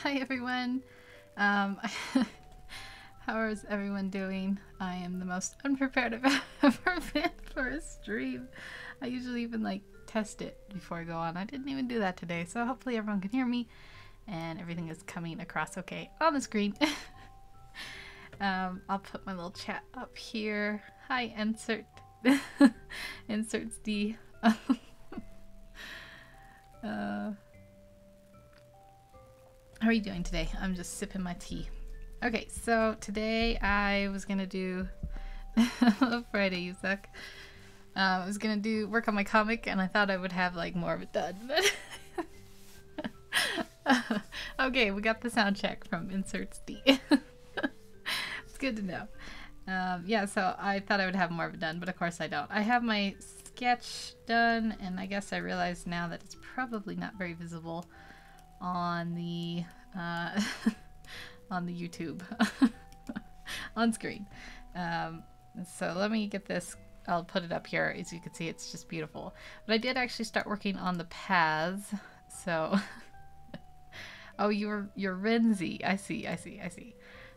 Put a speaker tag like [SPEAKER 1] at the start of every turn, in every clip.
[SPEAKER 1] Hi everyone. Um, how is everyone doing? I am the most unprepared I've ever been for a stream. I usually even like test it before I go on. I didn't even do that today, so hopefully everyone can hear me and everything is coming across okay on the screen. I'll put my little chat up here. Hi, insert. Inserts D. How are you doing today? I'm just sipping my tea. Okay, so today I was gonna do Friday, you suck. I was gonna work on my comic, and I thought I would have like more of it done, but okay, we got the sound check from inserts D. It's good to know. Yeah, so I thought I would have more of it done, but of course I don't. I have my sketch done, and I guess I realize now that it's probably not very visible on the on the YouTube on screen. So let me get this. I'll put it up here. As you can see, it's just beautiful. But I did actually start working on the paths. So oh, you're Renzi. I see.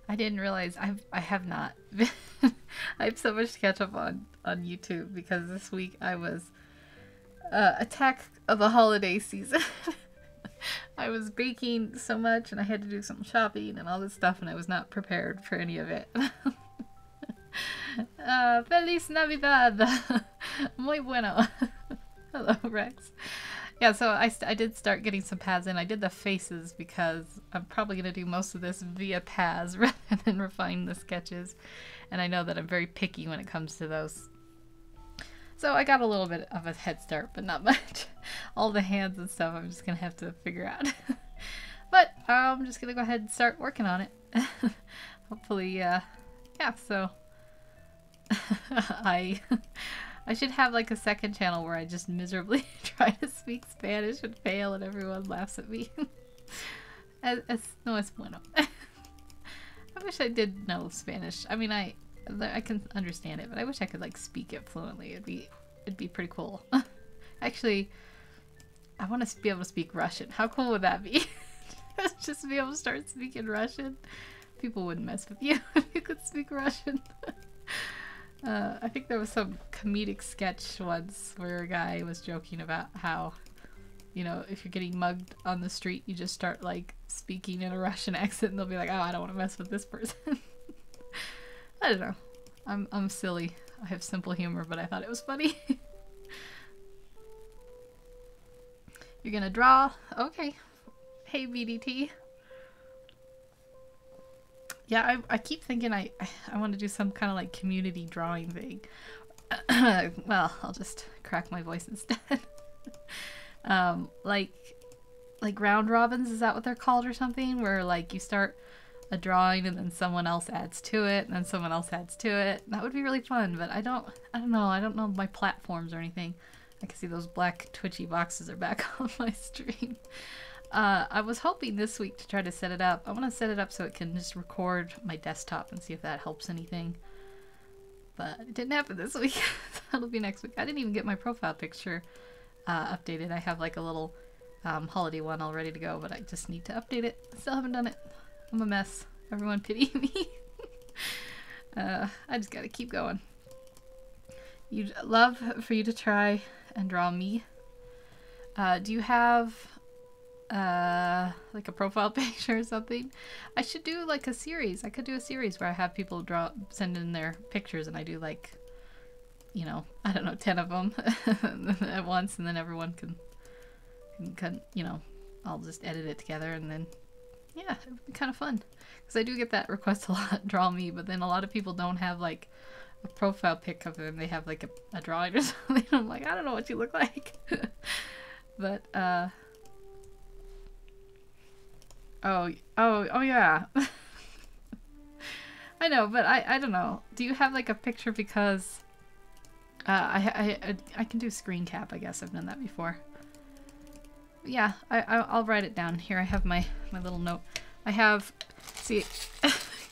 [SPEAKER 1] I didn't realize I have not. I have so much to catch up on YouTube because this week I was attack of the holiday season. I was baking so much and I had to do some shopping and all this stuff, and I was not prepared for any of it. Feliz Navidad! Muy bueno! Hello, Rex. Yeah, so I did start getting some paths in. I did the faces because I'm probably going to do most of this via paths rather than refine the sketches. And I know that I'm very picky when it comes to those. So I got a little bit of a head start, but not much. All the hands and stuff I'm just going to have to figure out. But I'm just going to go ahead and start working on it. Hopefully, yeah, so I should have like a second channel where I just miserably try to speak Spanish and fail and everyone laughs at me. No es bueno. I wish I did know Spanish. I mean, I can understand it, but I wish I could like speak it fluently. It'd be pretty cool. Actually, I want to be able to speak Russian. How cool would that be? Just be able to start speaking Russian. People wouldn't mess with you if you could speak Russian. I think there was some comedic sketch once where a guy was joking about how, you know, if you're getting mugged on the street, you just start like speaking in a Russian accent and they'll be like, oh, I don't want to mess with this person. I don't know. I'm silly. I have simple humor, but I thought it was funny. You're gonna draw? Okay. Hey, BDT. Yeah, I keep thinking I want to do some kind of like community drawing thing. Well, I'll just crack my voice instead. Like round robins, is that what they're called or something? Where like you start a drawing and then someone else adds to it and then someone else adds to it. That would be really fun, but I don't know my platforms or anything. I can see those black twitchy boxes are back on my stream. I was hoping this week to try to set it up. I want to set it up so it can just record my desktop and see if that helps anything. But it didn't happen this week. That'll be next week. I didn't even get my profile picture updated. I have like a little holiday one all ready to go, but I just need to update it. Still haven't done it. I'm a mess. Everyone pity me. I just gotta keep going. You'd love for you to try and draw me. Do you have like a profile picture or something? I should do like a series. I could do a series where I have people send in their pictures and I do like, you know, I don't know, 10 of them at once, and then everyone can, you know, I'll just edit it together, and then yeah, it would be kind of fun. Because I do get that request a lot, draw me, but then a lot of people don't have like a profile pic of them. They have like a drawing or something. I'm like, I don't know what you look like. But oh yeah. I know, but I don't know. Do you have like a picture? Because I can do screen cap, I guess. I've done that before. Yeah, I'll write it down. Here I have my little note. I have, see,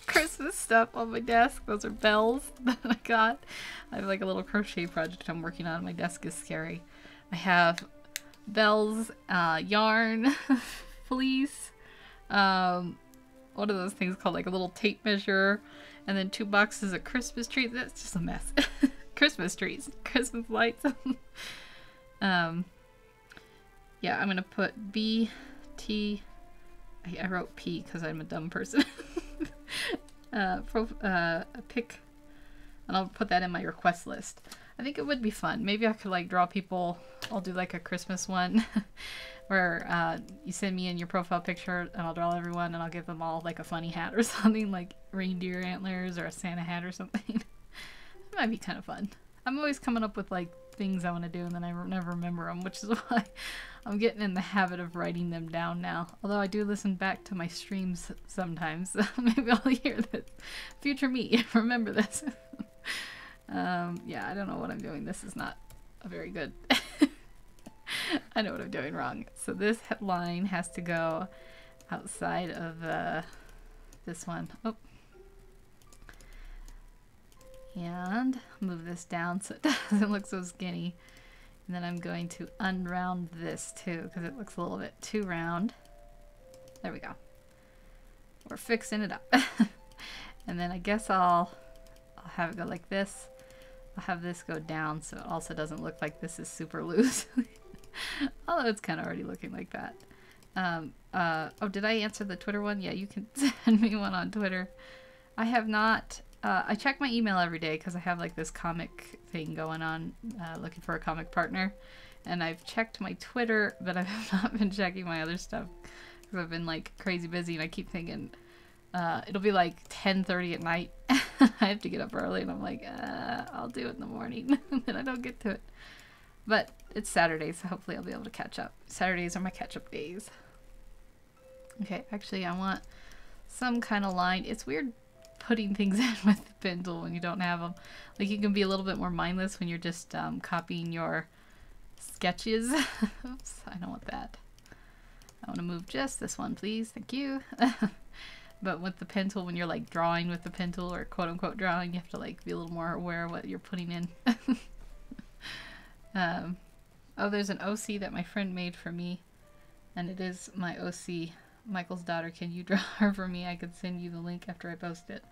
[SPEAKER 1] Christmas stuff on my desk. Those are bells that I got. I have like a little crochet project I'm working on. My desk is scary. I have bells, yarn, fleece, What are those things called? Like a little tape measure, and then 2 boxes of Christmas trees. That's just a mess. Christmas trees, Christmas lights. Yeah, I'm gonna put B, T. I wrote P because I'm a dumb person. Pick, and I'll put that in my request list. I think it would be fun. Maybe I could like draw people. I'll do like a Christmas one where you send me in your profile picture and I'll draw everyone and I'll give them all like a funny hat or something, like reindeer antlers or a Santa hat or something. It might be kind of fun. I'm always coming up with like things I want to do and then I never remember them, which is why I'm getting in the habit of writing them down now. Although I do listen back to my streams sometimes, so maybe I'll hear this. Future me, remember this. Yeah, I don't know what I'm doing. This is not a very good. I know what I'm doing wrong. So this line has to go outside of this one. Oh. And move this down so it doesn't look so skinny. And then I'm going to unround this too because it looks a little bit too round. There we go. We're fixing it up. And then I guess I'll have it go like this. I'll have this go down so it also doesn't look like this is super loose. Although it's kind of already looking like that. Oh, did I answer the Twitter one? Yeah, you can send me one on Twitter. I have not... I check my email every day because I have like this comic thing going on, looking for a comic partner. And I've checked my Twitter, but I have not been checking my other stuff because I've been like crazy busy and I keep thinking it'll be like 10:30 at night. I have to get up early and I'm like, I'll do it in the morning. And I don't get to it. But it's Saturday, so hopefully I'll be able to catch up. Saturdays are my catch-up days. Okay, actually I want some kind of line. It's weird putting things in with the pencil when you don't have them. Like you can be a little bit more mindless when you're just copying your sketches. Oops, I don't want that. I want to move just this one, please. Thank you. But with the pen tool, when you're like drawing with the pen tool or quote unquote drawing, you have to like be a little more aware of what you're putting in. Oh, there's an OC that my friend made for me, and it is my OC, Michael's daughter. Can you draw her for me? I could send you the link after I post it.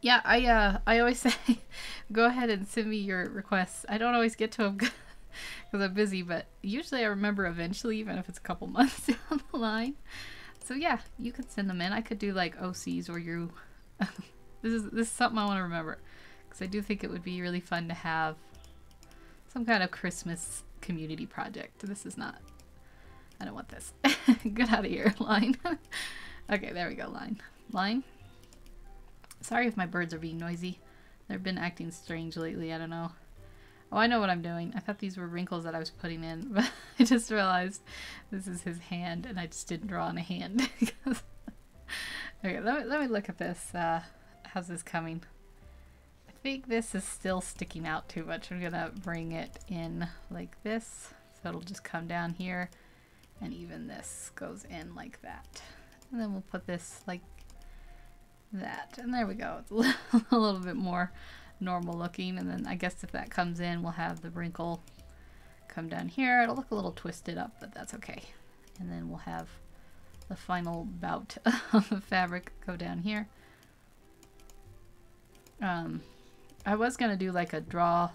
[SPEAKER 1] Yeah, I always say, go ahead and send me your requests. I don't always get to them because I'm busy, but usually I remember eventually, even if it's a couple months down the line. So yeah, you could send them in. I could do like OCs or you. This is something I want to remember because I do think it would be really fun to have some kind of Christmas community project. This is not. I don't want this. Get out of here, line. Okay, there we go, line. Line. Sorry if my birds are being noisy. They've been acting strange lately. I don't know. Oh, I know what I'm doing. I thought these were wrinkles that I was putting in, but I just realized this is his hand, and I just didn't draw on a hand. Okay, let me look at this. How's this coming? I think this is still sticking out too much. I'm gonna bring it in like this, so it'll just come down here, and even this goes in like that. And then we'll put this like that, and there we go. It's a little bit more normal looking, and then I guess if that comes in, we'll have the wrinkle come down here. It'll look a little twisted up, but that's okay. And then we'll have the final bout of the fabric go down here. I was gonna do like a draw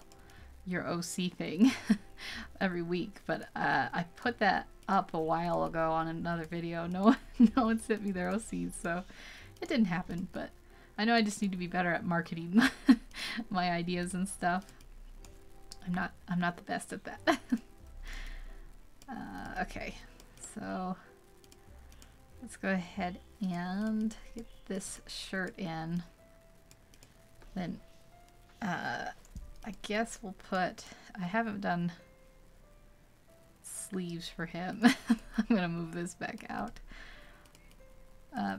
[SPEAKER 1] your OC thing every week, but I put that up a while ago on another video. No one sent me their OCs, so it didn't happen. But I know I just need to be better at marketing my ideas and stuff. I'm not the best at that. Okay, so let's go ahead and get this shirt in. Then I guess we'll put, I haven't done sleeves for him. I'm gonna move this back out.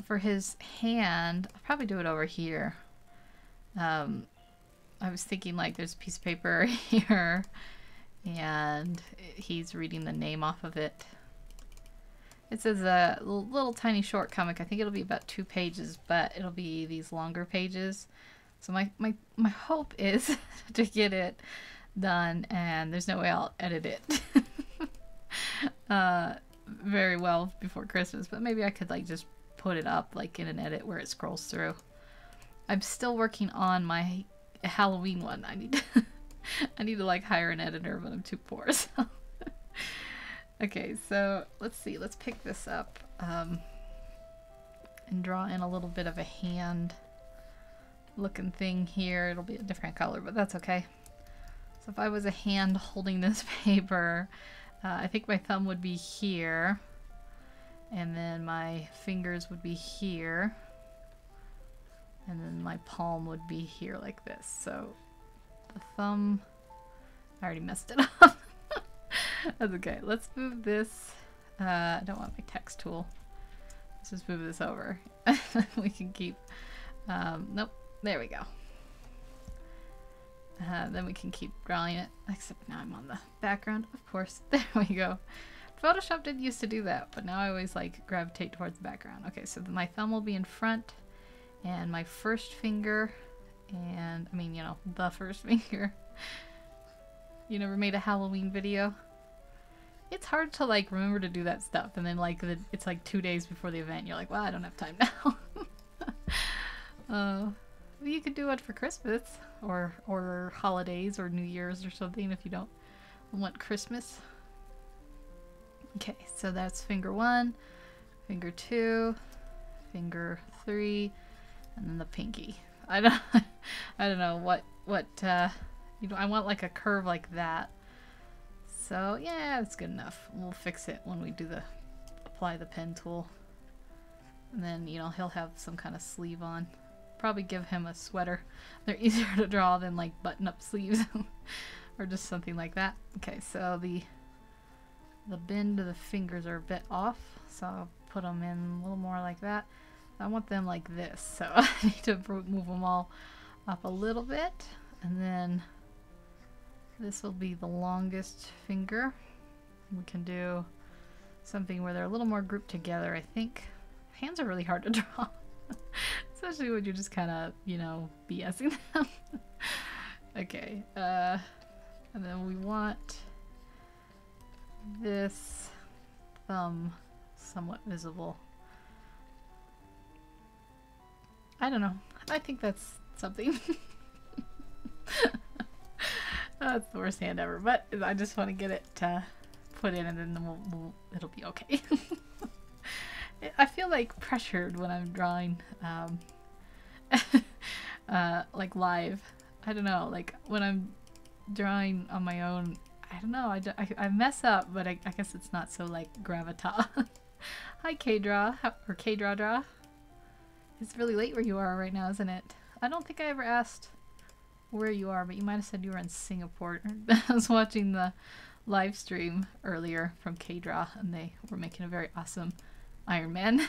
[SPEAKER 1] For his hand, I'll probably do it over here. I was thinking like there's a piece of paper here and he's reading the name off of it. It says a little tiny short comic. I think it'll be about 2 pages, but it'll be these longer pages. So my hope is to get but there's no way I'll edit it. very well before Christmas, but maybe I could like just put it up like in an edit where it scrolls through. I'm still working on my Halloween one. I need to I need to like hire an editor, but I'm too poor. So. Okay, so let's see. Let's pick this up and draw in a little bit of a hand looking thing here. It'll be a different color, but that's okay. So if I was a hand holding this paper, I think my thumb would be here, and then my fingers would be here, and then my palm would be here like this. So the thumb, I already messed it up. That's okay. Let's move this. I don't want my text tool. Let's just move this over. We can keep, nope, there we go. Then we can keep drawing it, except now I'm on the background, of course. There we go. Photoshop didn't used to do that, but now I always like gravitate towards the background. Okay, so my thumb will be in front, and my first finger, and I mean, you know, the first finger. You never made a Halloween video? It's hard to like remember to do that stuff, and then like it's like 2 days before the event, you're like, well, I don't have time now. You could do it for Christmas or holidays or New Year's or something if you don't want Christmas. Okay, so that's finger 1, finger 2, finger 3, and then the pinky. I don't know what you know, I want like a curve like that. So yeah, that's good enough. We'll fix it when we do apply the pen tool. And then, you know, he'll have some kind of sleeve on. Probably give him a sweater. They're easier to draw than like button-up sleeves or just something like that. Okay, so the bend of the fingers are a bit off, so I'll put them in a little more like that. I want them like this, so I need to move them all up a little bit, and then this will be the longest finger. We can do something where they're a little more grouped together, I think. Hands are really hard to draw. Especially when you're just kind of, you know, BSing them. Okay, and then we want this thumb somewhat visible. I don't know. I think that's something. That's the worst hand ever, but I just want to get it put in, and then it'll be okay. I feel like pressured when I'm drawing like live. I don't know, like when I'm drawing on my own, I don't know, I mess up, but I guess it's not so like gravitas. Hi K-Draw, or K-Draw. It's really late where you are right now, isn't it? I don't think I ever asked where you are, but you might have said you were in Singapore. I was watching the live stream earlier from K-Draw, and they were making a very awesome Iron Man.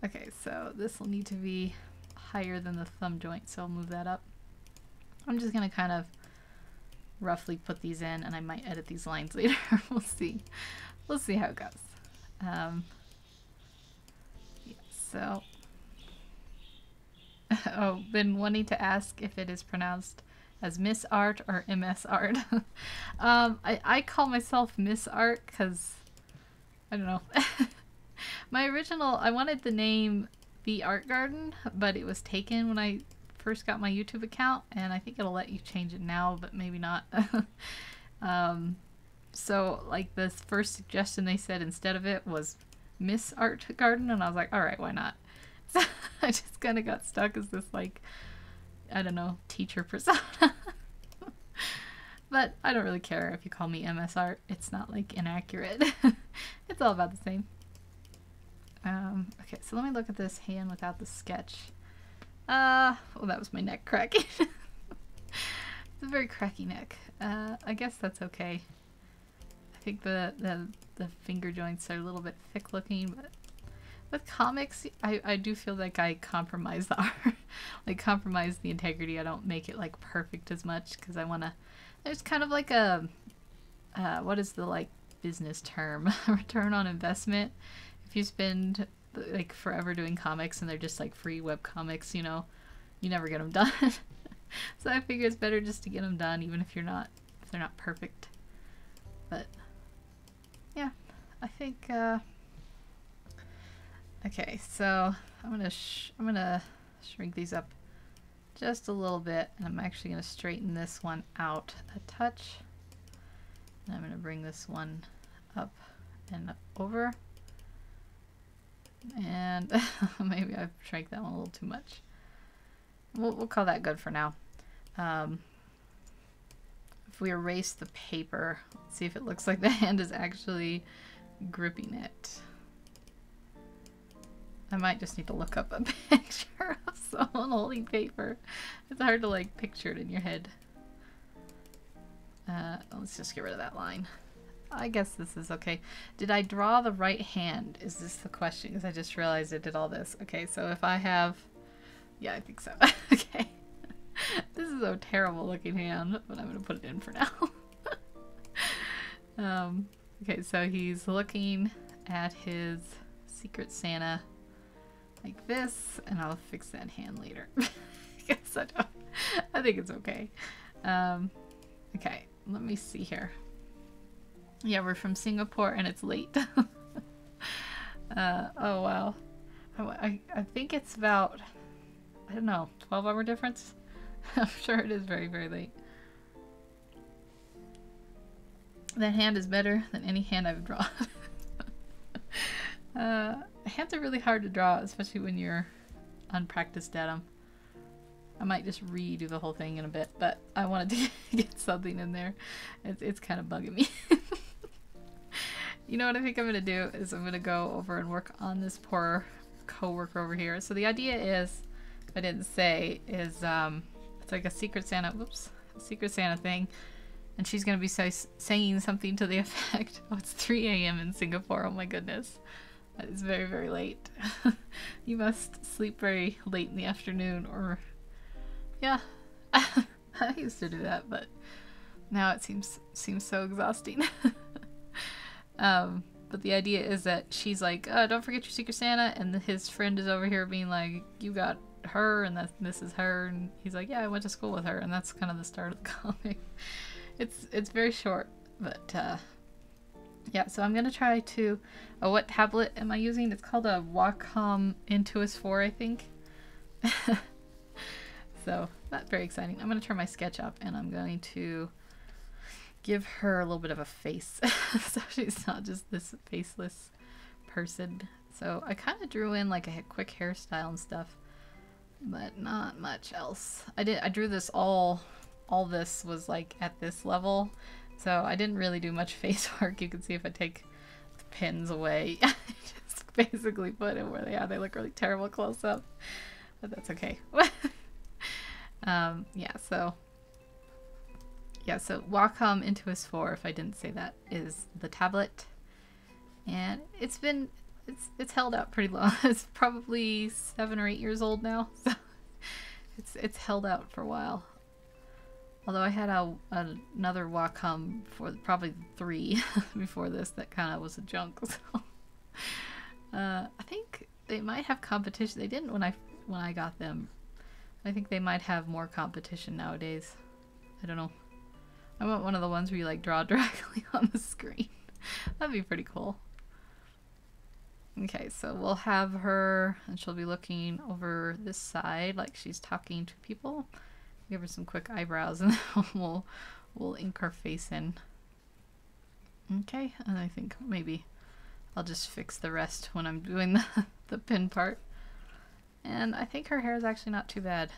[SPEAKER 1] Okay, so this will need to be higher than the thumb joint, so I'll move that up. I'm just gonna kind of roughly put these in, and I might edit these lines later. We'll see. We'll see how it goes. Yeah, so oh, been wanting to ask if it is pronounced as Miss Art or MS Art. I call myself Miss Art because I don't know. My original, I wanted the name The Art Garden, but it was taken when I first got my YouTube account, and I think it'll let you change it now, but maybe not. So like the first suggestion they said instead of it was Miss Art Garden, and I was like, alright, why not? So I just kind of got stuck as this like, I don't know, teacher persona. But I don't really care if you call me MS Art. It's not like inaccurate. It's all about the same. Okay, so let me look at this hand without the sketch. Oh, that was my neck cracking. It's a very cracky neck. I guess that's okay. I think the finger joints are a little bit thick looking, but with comics, I do feel like I compromise the art. Like compromise the integrity. I don't make it like perfect as much because I want to, there's kind of like a, what is the like business term? Return on investment. If you spend like forever doing comics and they're just like free web comics, you know, you never get them done. So I figure it's better just to get them done, even if they're not perfect. But I think, okay, so I'm gonna shrink these up just a little bit, and I'm actually gonna straighten this one out a touch. And I'm gonna bring this one up and over. And maybe I've shrank that one a little too much. We'll call that good for now. If we erase the paper, let's see if it looks like the hand is actually gripping it. I might just need to look up a picture of someone holding paper. It's hard to like picture it in your head. Let's just get rid of that line. I guess this is okay. Did I draw the right hand? Is this the question? Because I just realized I did all this. Okay, so if I have... Yeah, I think so. Okay. This is a terrible looking hand, but I'm going to put it in for now. Okay, so he's looking at his Secret Santa like this, and I'll fix that hand later. Guess I don't. I think it's okay. Okay, let me see here. Yeah, we're from Singapore and it's late. Oh wow. I think it's about, I don't know, 12-hour difference? I'm sure it is very, very late. That hand is better than any hand I've drawn. Hands are really hard to draw, especially when you're unpracticed at them. I might just redo the whole thing in a bit, but I wanted to get something in there. It's kind of bugging me. You know what I think I'm going to do is I'm going to go over and work on this poor coworker over here. So the idea is, if I didn't say, is it's like a Secret Santa, whoops, a Secret Santa thing. And she's going to be saying something to the effect, oh, it's 3 a.m. in Singapore. Oh my goodness. That is very, very late. You must sleep very late in the afternoon, or... Yeah. I used to do that, but now it seems so exhausting. But the idea is that she's like, oh, don't forget your Secret Santa, and his friend is over here being like, you got her, and this is her, and he's like, yeah, I went to school with her, and that's kind of the start of the comic. It's very short, but yeah, so I'm gonna try to, what tablet am I using? It's called a Wacom Intuos 4, I think. So that's very exciting. I'm gonna turn my sketch up, and I'm going to give her a little bit of a face, so she's not just this faceless person. So I kind of drew in like a quick hairstyle and stuff, but not much else. I drew this all this was like at this level, so I didn't really do much face work. You can see if I take the pins away, I just basically put it where they are. They look really terrible close up, but that's okay. So Wacom Intuos 4, if I didn't say that, is the tablet, and it's held out pretty long. It's probably 7 or 8 years old now, so it's held out for a while. Although I had another Wacom for probably 3 before this that kind of was a junk. So I think they might have competition. They didn't when I got them. I think they might have more competition nowadays. I don't know. I want one of the ones where you like draw directly on the screen. That'd be pretty cool. Okay, so we'll have her, and she'll be looking over this side like she's talking to people. Give her some quick eyebrows, and then we'll ink her face in. Okay, and I think maybe I'll just fix the rest when I'm doing the pin part. And I think her hair is actually not too bad.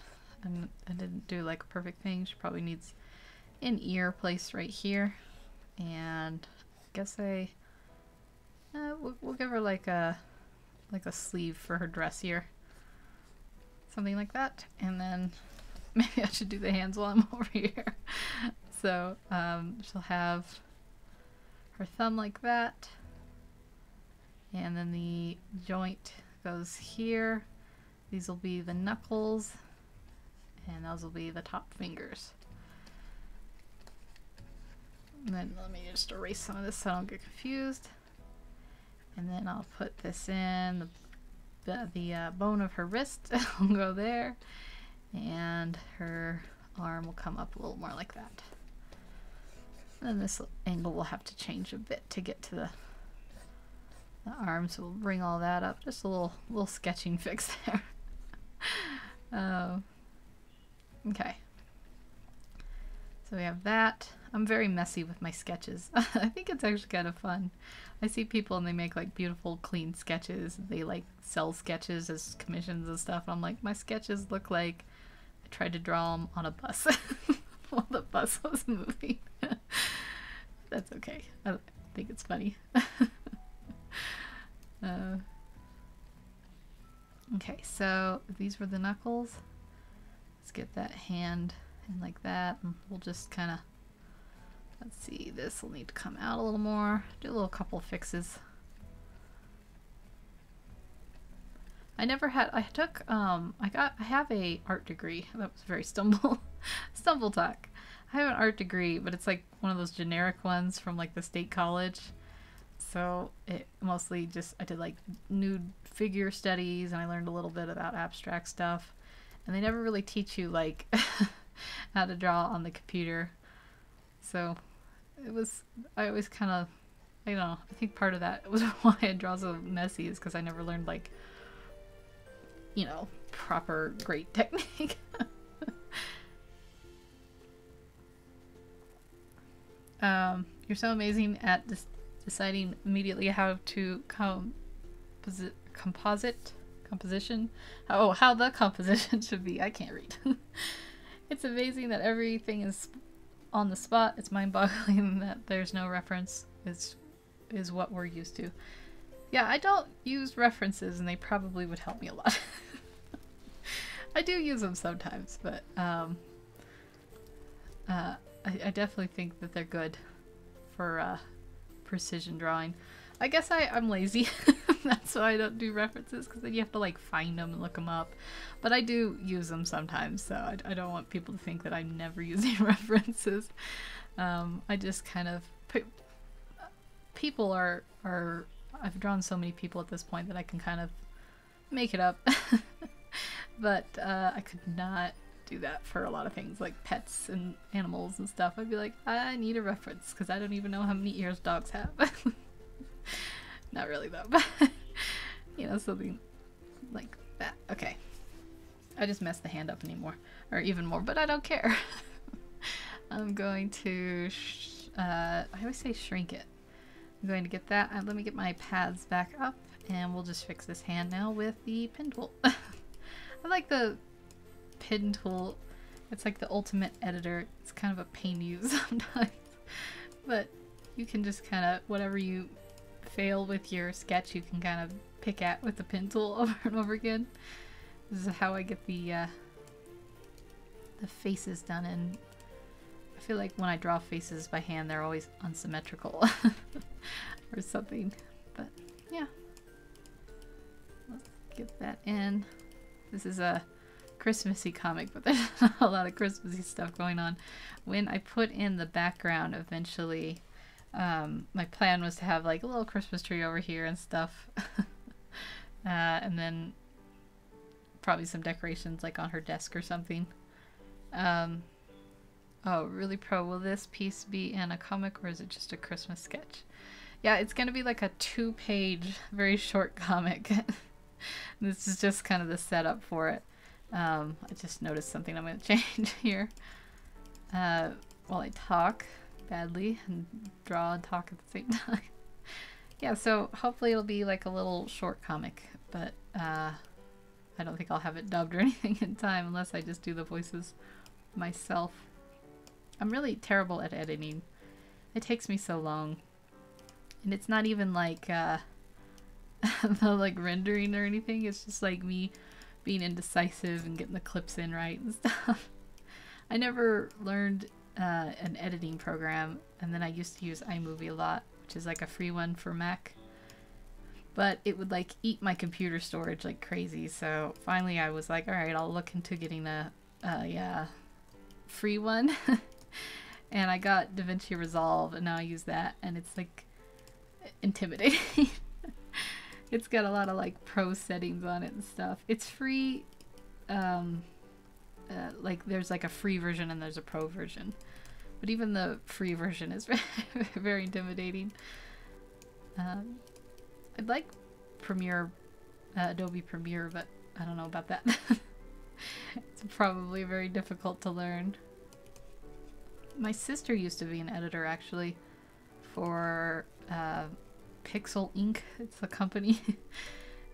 [SPEAKER 1] And I didn't do like a perfect thing. She probably needs an ear placed right here, and I guess we'll give her like a sleeve for her dress here, something like that. And then maybe I should do the hands while I'm over here. So she'll have her thumb like that, and then the joint goes here. These will be the knuckles, and those will be the top fingers. And then let me just erase some of this so I don't get confused. And then I'll put this in the bone of her wrist. Will go there, and her arm will come up a little more like that. And this angle will have to change a bit to get to The arms will bring all that up. Just a little sketching fix there. Okay. So we have that. I'm very messy with my sketches. I think it's actually kind of fun. I see people and they make like beautiful clean sketches. They like sell sketches as commissions and stuff. I'm like, my sketches look like I tried to draw them on a bus while the bus was moving. That's okay. I think it's funny. Okay, so these were the knuckles. Let's get that hand in like that, and we'll just kind of, let's see, this will need to come out a little more. Do a little couple fixes. I have a art degree. That was very stumble talk. I have an art degree, but it's like one of those generic ones from like the state college. So it mostly just, I did like nude figure studies, and I learned a little bit about abstract stuff. And they never really teach you like how to draw on the computer. So it was, I always kind of, I don't know, I think part of that was why I draw so messy, is because I never learned like, you know, proper great technique. You're so amazing at deciding immediately how to composition. Oh, how the composition should be. I can't read. It's amazing that everything is on the spot. It's mind-boggling that there's no reference. Is what we're used to. Yeah, I don't use references, and they probably would help me a lot. I do use them sometimes, but I definitely think that they're good for precision drawing. I guess I'm lazy. That's why I don't do references, because then you have to like find them and look them up. But I do use them sometimes, so I don't want people to think that I'm never using references. I just kind of... People are... I've drawn so many people at this point that I can kind of make it up. But I could not do that for a lot of things like pets and animals and stuff. I'd be like, I need a reference because I don't even know how many ears dogs have. Not really though, but you know, something like that. Okay, I just messed the hand up or even more, but I don't care. I'm going to I always say shrink it. I'm going to get that. Let me get my pads back up, and we'll just fix this hand now with the pen tool. I like the pen tool. It's like the ultimate editor. It's kind of a pain to use sometimes, but you can just kind of, whatever you fail with your sketch, you can kind of pick at with the pen tool over and over again. This is how I get the faces done, and I feel like when I draw faces by hand, they're always unsymmetrical or something. But yeah, let's get that in. This is a Christmassy comic, but there's not a lot of Christmassy stuff going on. When I put in the background eventually, my plan was to have like a little Christmas tree over here and stuff. And then probably some decorations like on her desk or something. Oh, really pro. Will this piece be in a comic, or is it just a Christmas sketch? Yeah, it's gonna be like a 2-page, very short comic. This is just kind of the setup for it. I just noticed something I'm going to change here. While I talk badly and draw and talk at the same time. Yeah, so hopefully it'll be like a little short comic, but I don't think I'll have it dubbed or anything in time unless I just do the voices myself. I'm really terrible at editing. It takes me so long. And it's not even like the like rendering or anything. It's just like me being indecisive and getting the clips in right and stuff. I never learned an editing program, and then I used to use iMovie a lot, which is like a free one for Mac. But it would like eat my computer storage like crazy, so finally I was like, alright, I'll look into getting a free one. And I got DaVinci Resolve, and now I use that, and it's like intimidating. It's got a lot of like pro settings on it and stuff. It's free. Like there's like a free version and there's a pro version, but even the free version is very, very intimidating. I I'd like Premiere, Adobe Premiere, but I don't know about that. It's probably very difficult to learn. My sister used to be an editor actually for Pixel Inc. It's a company.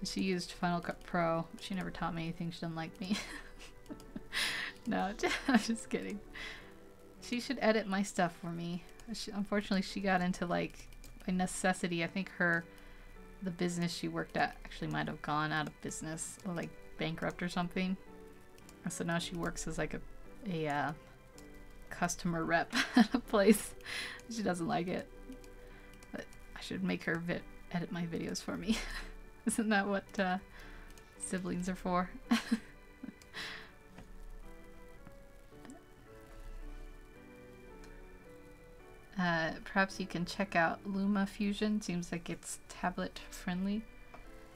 [SPEAKER 1] She used Final Cut Pro. She never taught me anything. She didn't like me. No, I'm just kidding. She should edit my stuff for me. Unfortunately, she got into like by necessity. I think the business she worked at actually might have gone out of business or like bankrupt or something. So now she works as like a customer rep at a place. She doesn't like it. But I should make her edit my videos for me. Isn't that what siblings are for? Perhaps you can check out Luma Fusion. Seems like it's tablet friendly.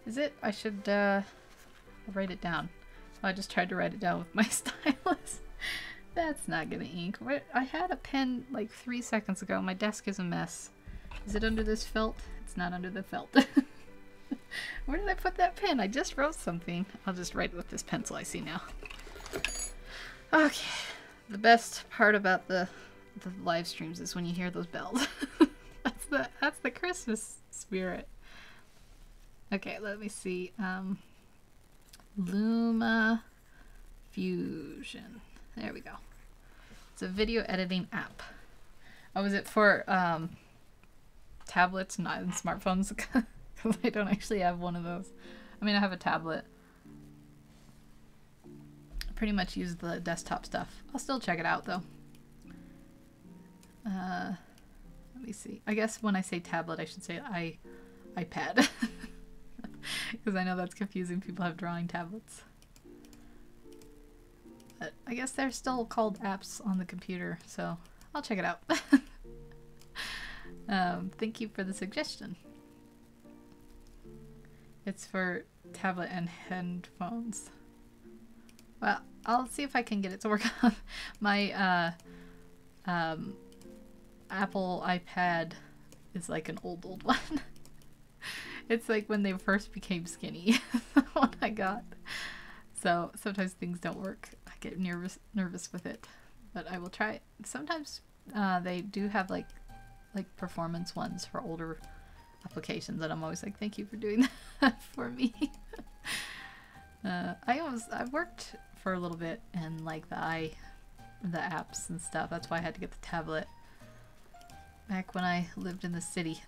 [SPEAKER 1] Is it? I should write it down. Oh, I just tried to write it down with my stylus. That's not gonna ink. I had a pen like 3 seconds ago. My desk is a mess. Is it under this felt? It's not under the felt. Where did I put that pen? I just wrote something. I'll just write with this pencil I see now. Okay. The best part about the live streams is when you hear those bells. That's the Christmas spirit. Okay, let me see. Luma Fusion. There we go. It's a video editing app. Oh, is it for tablets, not in smartphones? Because I don't actually have one of those. I mean, I have a tablet. I pretty much use the desktop stuff. I'll still check it out though. Let me see. I guess when I say tablet, I should say iPad. Because I know that's confusing. People have drawing tablets. But I guess they're still called apps on the computer, so I'll check it out. Thank you for the suggestion. It's for tablet and headphones. Well, I'll see if I can get it to work on my Apple iPad is like an old one. It's like when they first became skinny. The one I got. So sometimes things don't work. I get nervous with it, but I will try it. Sometimes they do have like performance ones for older applications, and I'm always like, thank you for doing that for me. I've worked for a little bit in like the apps and stuff. That's why I had to get the tablet back when I lived in the city.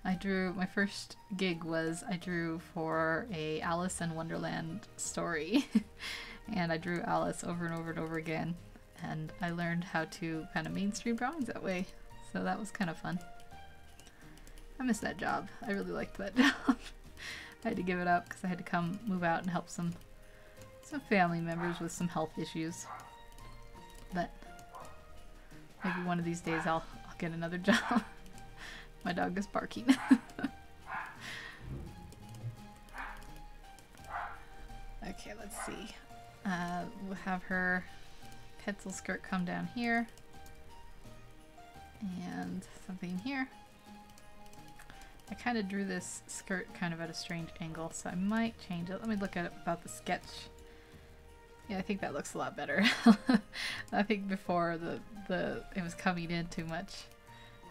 [SPEAKER 1] my first gig was I drew for a Alice in Wonderland story. And I drew Alice over and over and over again, and I learned how to kind of mainstream drawings that way, so that was kind of fun. I miss that job. I really liked that job. I had to give it up because I had to move out and help some family members with some health issues. But maybe one of these days I'll get another job. My dog is barking. Okay, let's see. We'll have her pencil skirt come down here. And something here. I kind of drew this skirt kind of at a strange angle, so I might change it. Let me look at it about the sketch. Yeah, I think that looks a lot better. I think before it was coming in too much.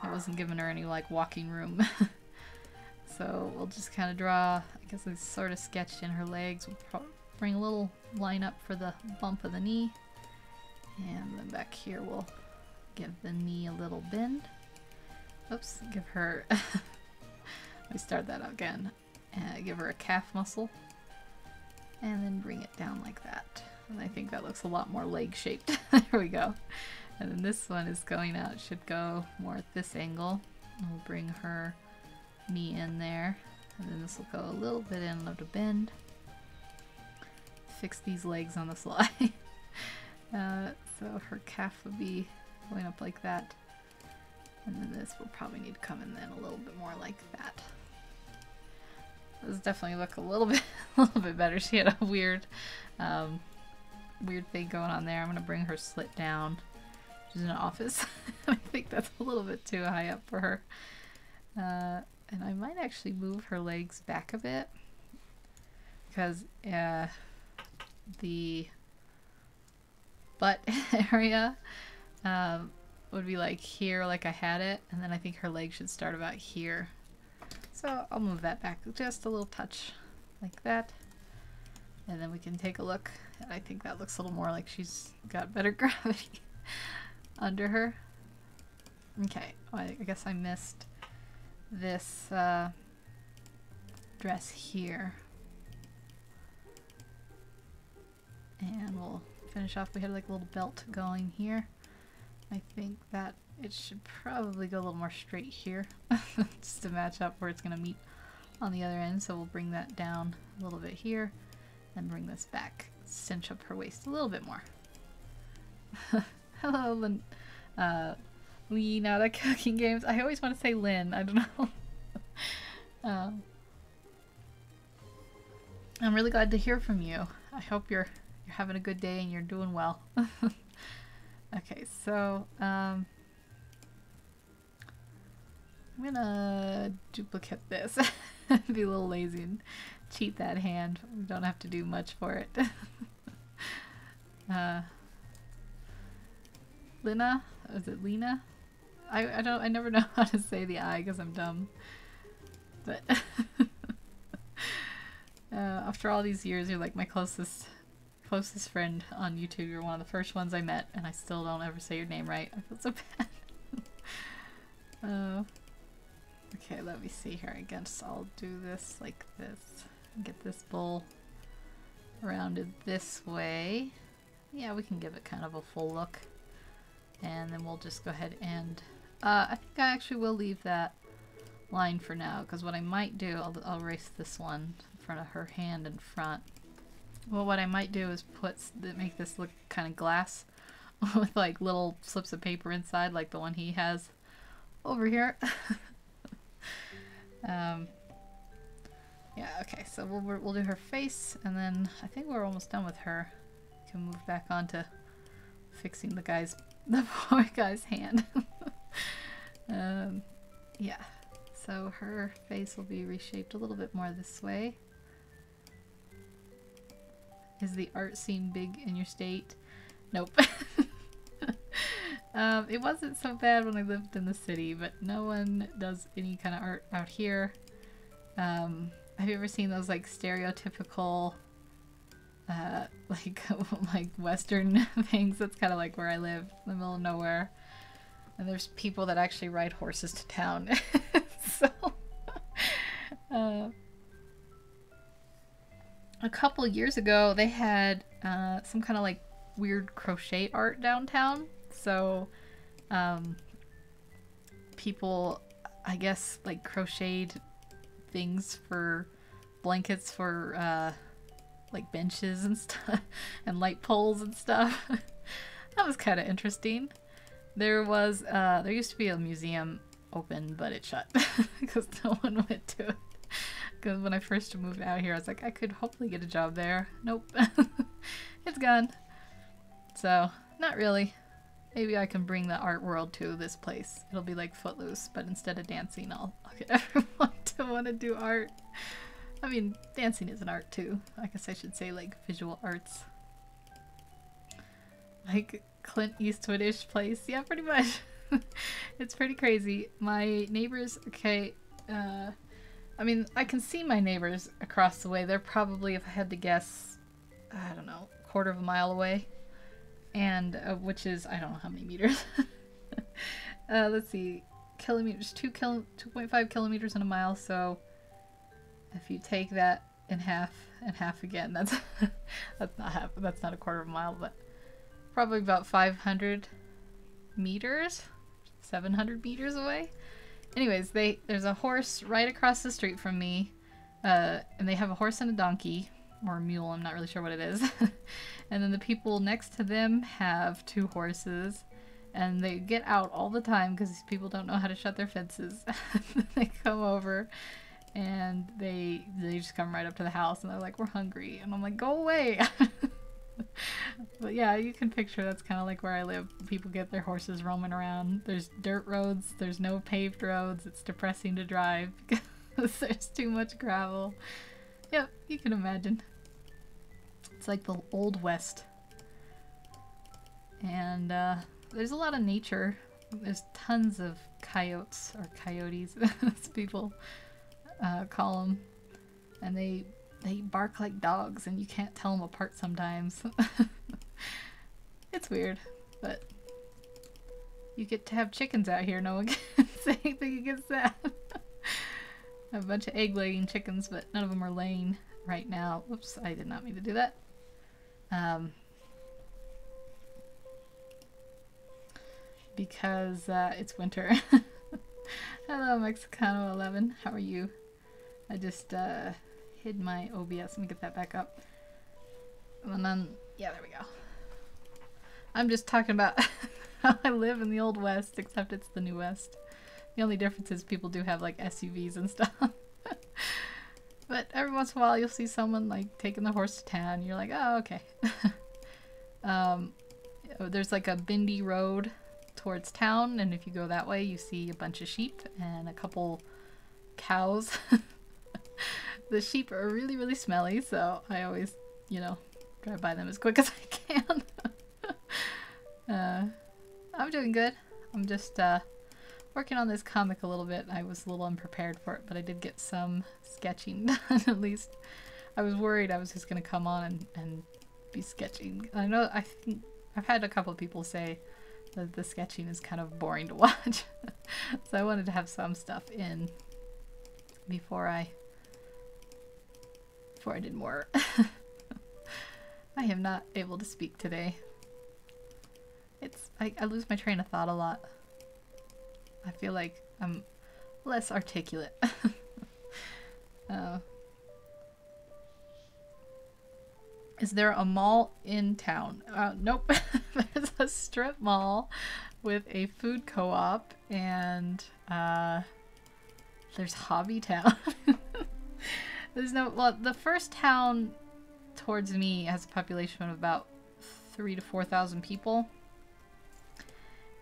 [SPEAKER 1] I wasn't giving her any like walking room. So we'll just kind of draw, I guess, this sort of sketch in her legs. We'll bring a little line up for the bump of the knee. And then back here we'll give the knee a little bend. Oops, give her... Let me start that again. Give her a calf muscle. And then bring it down like that. And I think that looks a lot more leg shaped. There we go. And then this one is going out, should go more at this angle. And we'll bring her knee in there. And then this will go a little bit in of the bend. Fix these legs on the fly. So her calf will be going up like that. And then this will probably need to come in then a little bit more like that. This definitely look a little bit better. She had a weird thing going on there. I'm gonna bring her slit down. She's in an office. I think that's a little bit too high up for her. And I might actually move her legs back a bit because the butt area would be like here, like I had it, and then I think her leg should start about here. So I'll move that back just a little touch like that, and then we can take a look. I think that looks a little more like she's got better gravity under her. Okay, I guess I missed this dress here. And we'll finish off. We had like a little belt going here. I think that it should probably go a little more straight here just to match up where it's going to meet on the other end. So we'll bring that down a little bit here and bring this back. Cinch up her waist a little bit more. Hello, Lynn. Leonardo Cooking Games. I always want to say Lynn. I don't know. I'm really glad to hear from you. I hope you're having a good day and you're doing well. Okay, so I'm gonna duplicate this. Be a little lazy and cheat that hand. We don't have to do much for it. Lina? Is it Lena? I never know how to say the I because I'm dumb. But after all these years, you're like my closest friend on YouTube. You're one of the first ones I met, and I still don't ever say your name right. I feel so bad. Okay, let me see here. I guess I'll do this like this. Get this bowl rounded this way. Yeah, we can give it kind of a full look. And then we'll just go ahead and I think I actually will leave that line for now, because what I might do, I'll erase this one in front of her hand in front. Well, what I might do is make this look kind of glass with like little slips of paper inside, like the one he has over here. Yeah, okay, so we'll do her face, and then I think we're almost done with her. We can move back on to fixing the poor guy's hand. Yeah, so her face will be reshaped a little bit more this way. Is the art scene big in your state? Nope. It wasn't so bad when I lived in the city, but no one does any kind of art out here. Have you ever seen those like stereotypical like Western things? That's kind of like where I live, in the middle of nowhere. And there's people that actually ride horses to town. So a couple years ago they had some kind of like weird crochet art downtown. So people, I guess, like crocheted things for blankets for like benches and stuff and light poles and stuff. That was kind of interesting. There used to be a museum open, but it shut because no one went to it. Because when I first moved out here, I was like, I could hopefully get a job there. Nope. It's gone. So, not really. Maybe I can bring the art world to this place. It'll be like Footloose, but instead of dancing, I'll get everyone to want to do art. I mean, dancing is an art too. I guess I should say like visual arts. Like Clint Eastwood-ish place. Yeah, pretty much. It's pretty crazy. My neighbors, okay, I mean, I can see my neighbors across the way. They're probably, if I had to guess, I don't know, a quarter of a mile away. And, which is, I don't know how many meters. Let's see, kilometers, 2.5 kilometers in a mile, so if you take that in half and half again, that's that's not a quarter of a mile, but probably about 500 meters, 700 meters away. Anyways, there's a horse right across the street from me, and they have a horse and a donkey, or a mule, I'm not really sure what it is. And then the people next to them have 2 horses, and they get out all the time because these people don't know how to shut their fences. They come over and they just come right up to the house and they're like, we're hungry. And I'm like, go away. But yeah, you can picture that's kind of like where I live. People get their horses roaming around. There's dirt roads. There's no paved roads. It's depressing to drive because there's too much gravel. Yep, you can imagine. It's like the Old West. And there's a lot of nature. There's tons of coyotes, or coyotes, as people call them. And they bark like dogs, and you can't tell them apart sometimes. It's weird, but you get to have chickens out here. No one can say anything against that. I have a bunch of egg-laying chickens, but none of them are laying right now. Whoops, I did not mean to do that. Because it's winter. Hello, Mexicano11. How are you? I just hid my OBS. Let me get that back up. And then, yeah, there we go. I'm just talking about how I live in the Old West, except it's the New West. The only difference is people do have like SUVs and stuff. But every once in a while you'll see someone like taking the horse to town. You're like, oh, okay. There's like a bendy road towards town, and if you go that way you see a bunch of sheep and a couple cows. The sheep are really, really smelly, so I always, you know, drive by them as quick as I can. I'm doing good. I'm just working on this comic a little bit. I was a little unprepared for it, but I did get some sketching done at least. I was worried I was just going to come on and be sketching. I think I've had a couple of people say that the sketching is kind of boring to watch. So I wanted to have some stuff in before I did more. I am not able to speak today. I lose my train of thought a lot. I feel like I'm less articulate. Is there a mall in town? Nope. There's a strip mall with a food co-op, and there's Hobby Town. There's no, well, the first town towards me has a population of about 3,000 to 4,000 people.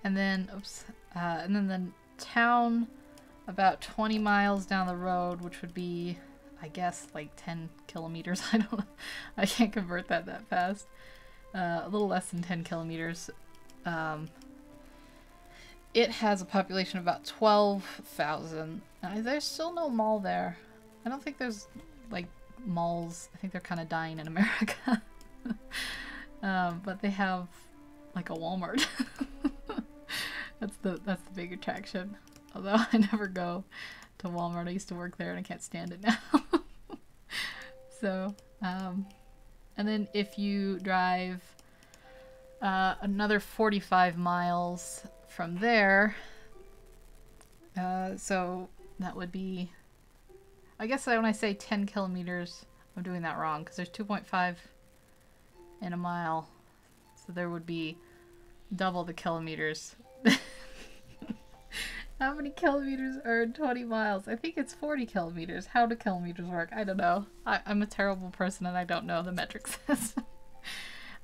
[SPEAKER 1] And then, and then the town about 20 miles down the road, which would be, I guess, like 10 kilometers. I don't know. I can't convert that fast. A little less than 10 kilometers. It has a population of about 12,000. There's still no mall there. I don't think there's, like, malls. I think they're kind of dying in America. But they have, like, a Walmart. That's the big attraction. Although I never go to Walmart. I used to work there and I can't stand it now. So, and then if you drive another 45 miles from there, so that would be, I guess when I say 10 kilometers, I'm doing that wrong because there's 2.5 in a mile. So there would be double the kilometers. How many kilometers are 20 miles? I think it's 40 kilometers. How do kilometers work? I don't know. I'm a terrible person and I don't know the metric system.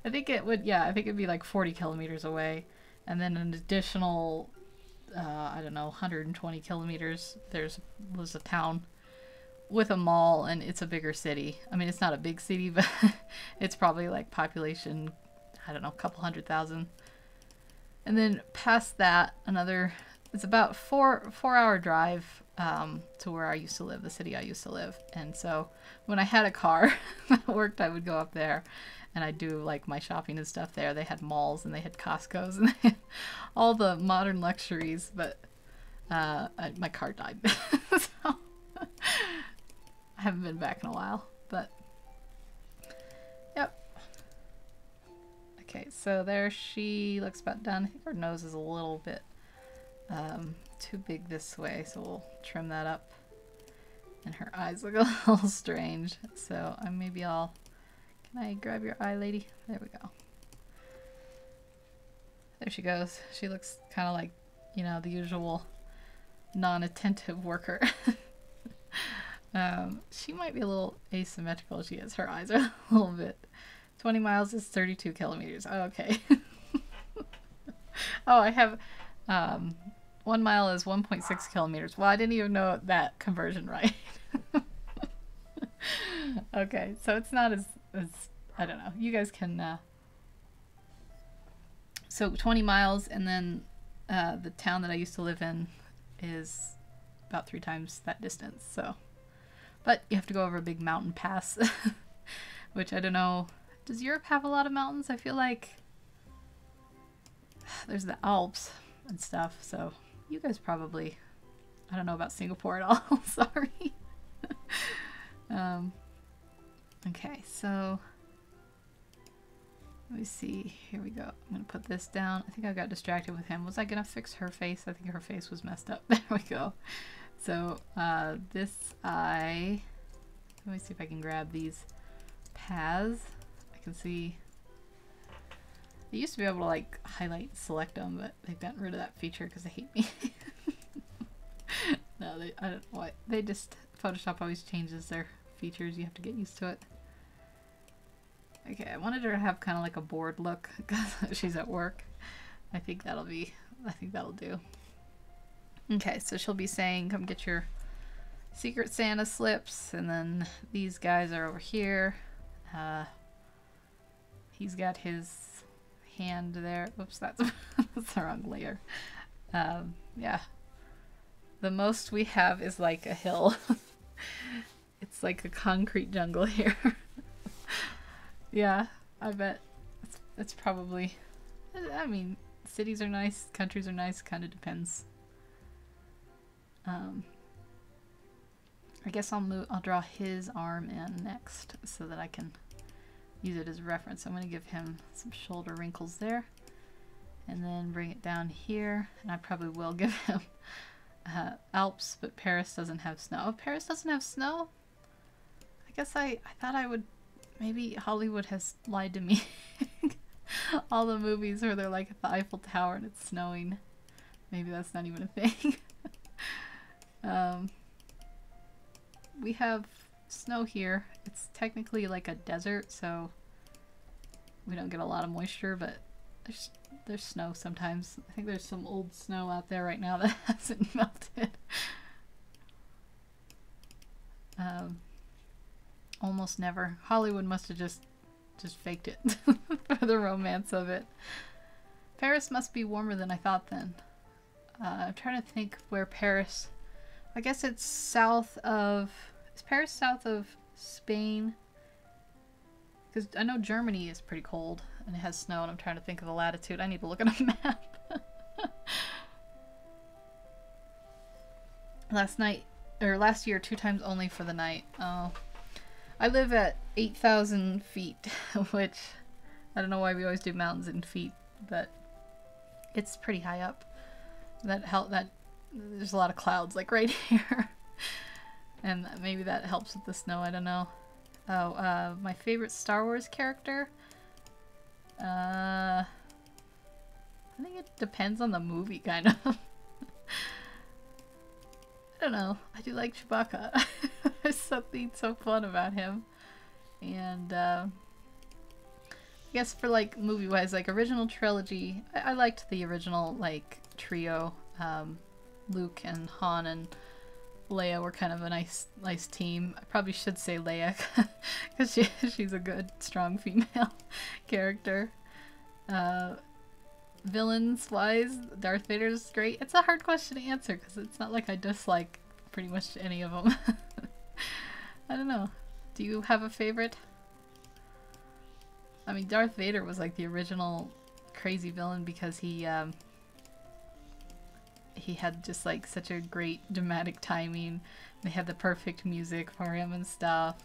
[SPEAKER 1] I think it would, yeah, I think it'd be like 40 kilometers away. And then an additional, I don't know, 120 kilometers, there's a town with a mall, and it's a bigger city. I mean, it's not a big city, but it's probably like population, I don't know, a couple 100,000. And then past that, it's about 4-hour drive to where I used to live, the city I used to live. And so when I had a car that worked, I would go up there and I'd do like my shopping and stuff there. They had malls and they had Costco's and they had all the modern luxuries, but my car died. So I haven't been back in a while, but yep. Okay, so there she looks about done. I think her nose is a little bit too big this way, so we'll trim that up. And her eyes look a little strange, so maybe I'll... Can I grab your eye, lady? There we go. There she goes. She looks kind of like, you know, the usual non-attentive worker. She might be a little asymmetrical. Her eyes are a little bit 20 miles is 32 kilometers. Oh, okay. Oh, I have 1 mile is 1.6 kilometers. Well, I didn't even know that conversion right. Okay, so it's not as I don't know. You guys can so 20 miles, and then the town that I used to live in is about 3 times that distance. So, but you have to go over a big mountain pass, which I don't know. Does Europe have a lot of mountains? I feel like there's the Alps and stuff. So you guys probably, I don't know about Singapore at all. Sorry. Okay, so let me see. Here we go. I'm going to put this down. I think I got distracted with him. Was I going to fix her face? I think her face was messed up. There we go. So this eye, let me see if I can grab these paths. I can see, I used to be able to like highlight and select them, but they've gotten rid of that feature because they hate me. No, I don't know why. They just, Photoshop always changes their features. You have to get used to it. Okay, I wanted her to have kind of like a bored look because she's at work. I think that'll do. Okay, so she'll be saying, come get your Secret Santa slips, and then these guys are over here. He's got his hand there. Oops, that's, that's the wrong layer. Yeah. The most we have is like a hill. It's like a concrete jungle here. Yeah, I bet it's probably, I mean, cities are nice, countries are nice, kind of depends. I guess I'll draw his arm in next so that I can use it as a reference. I'm going to give him some shoulder wrinkles there, and then bring it down here, and I probably will give him Alps, but Paris doesn't have snow. Oh, Paris doesn't have snow? I guess I thought I would. Maybe Hollywood has lied to me. All the movies where they're like at the Eiffel Tower and it's snowing. Maybe that's not even a thing. We have snow here. It's technically like a desert, so we don't get a lot of moisture, but there's snow sometimes. I think there's some old snow out there right now that hasn't melted. Almost never. Hollywood must have just faked it for the romance of it. Paris must be warmer than I thought then. I'm trying to think where Paris... I guess it's south of... Is Paris south of Spain? Because I know Germany is pretty cold and it has snow, and I'm trying to think of the latitude. I need to look at a map. Last year, 2 times only for the night. Oh. I live at 8,000 feet, which I don't know why we always do mountains in feet, but it's pretty high up. There's a lot of clouds like right here. And maybe that helps with the snow, I don't know. Oh, my favorite Star Wars character? I think it depends on the movie, kind of. I don't know. I do like Chewbacca. There's something so fun about him. And I guess for like movie-wise, like original trilogy, I liked the original like trio. Luke and Han and Leia were kind of a nice team. I probably should say Leia because she's a good, strong female character. Villains-wise, Darth Vader's great. It's a hard question to answer because it's not like I dislike pretty much any of them. I don't know. Do you have a favorite? I mean, Darth Vader was like the original crazy villain because he had just like such a great dramatic timing. They had the perfect music for him and stuff.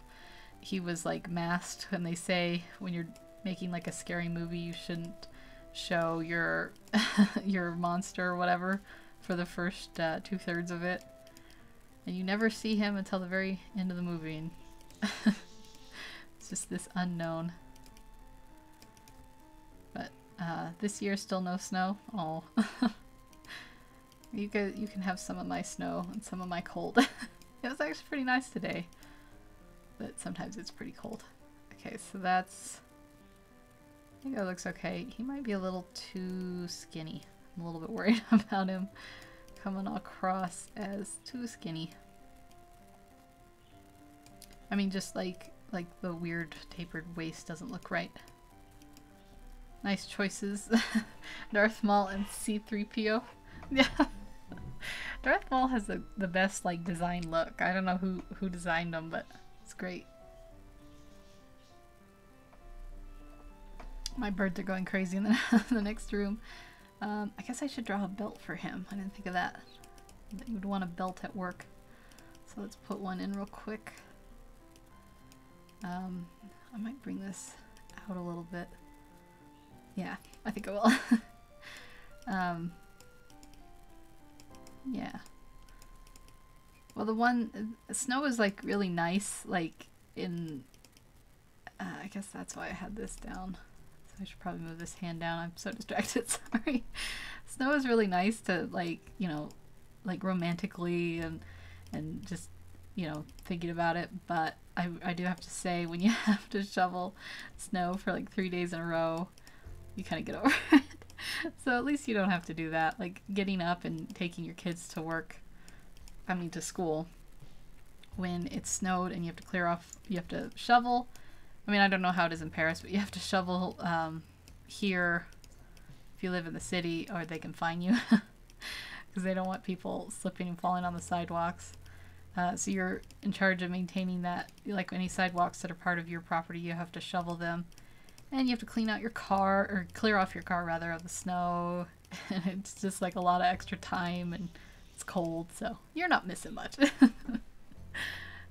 [SPEAKER 1] He was like masked, and they say when you're making like a scary movie, you shouldn't show your your monster or whatever for the first 2/3 of it, and you never see him until the very end of the movie, and it's just this unknown. But this year still no snow. Oh. You can have some of my snow and some of my cold. It was actually pretty nice today, but sometimes it's pretty cold. Okay, so that's think that looks okay. He might be a little too skinny. I'm a little bit worried about him coming across as too skinny. I mean, just like the weird tapered waist doesn't look right. Nice choices. Darth Maul and C-3PO. Yeah. Darth Maul has the best like design look. I don't know who designed them, but it's great. My birds are going crazy in the next room. I guess I should draw a belt for him. I didn't think of that. That you would want a belt at work. So let's put one in real quick. I might bring this out a little bit. Yeah, I think I will. Yeah. Well, the one snow is like really nice, like in. I guess that's why I had this down. So I should probably move this hand down. I'm so distracted. Sorry. Snow is really nice to like, you know, like romantically and just, you know, thinking about it. But I do have to say, when you have to shovel snow for like 3 days in a row, you kind of get over it. So at least you don't have to do that. Like getting up and taking your kids to work, I mean to school, when it's snowed and you have to clear off, you have to shovel. I mean, I don't know how it is in Paris, but you have to shovel here if you live in the city, or they can fine you because they don't want people slipping and falling on the sidewalks. So you're in charge of maintaining that. Like any sidewalks that are part of your property, you have to shovel them. And you have to clean out your car, or clear off your car rather, of the snow. And it's just like a lot of extra time, and it's cold, so you're not missing much.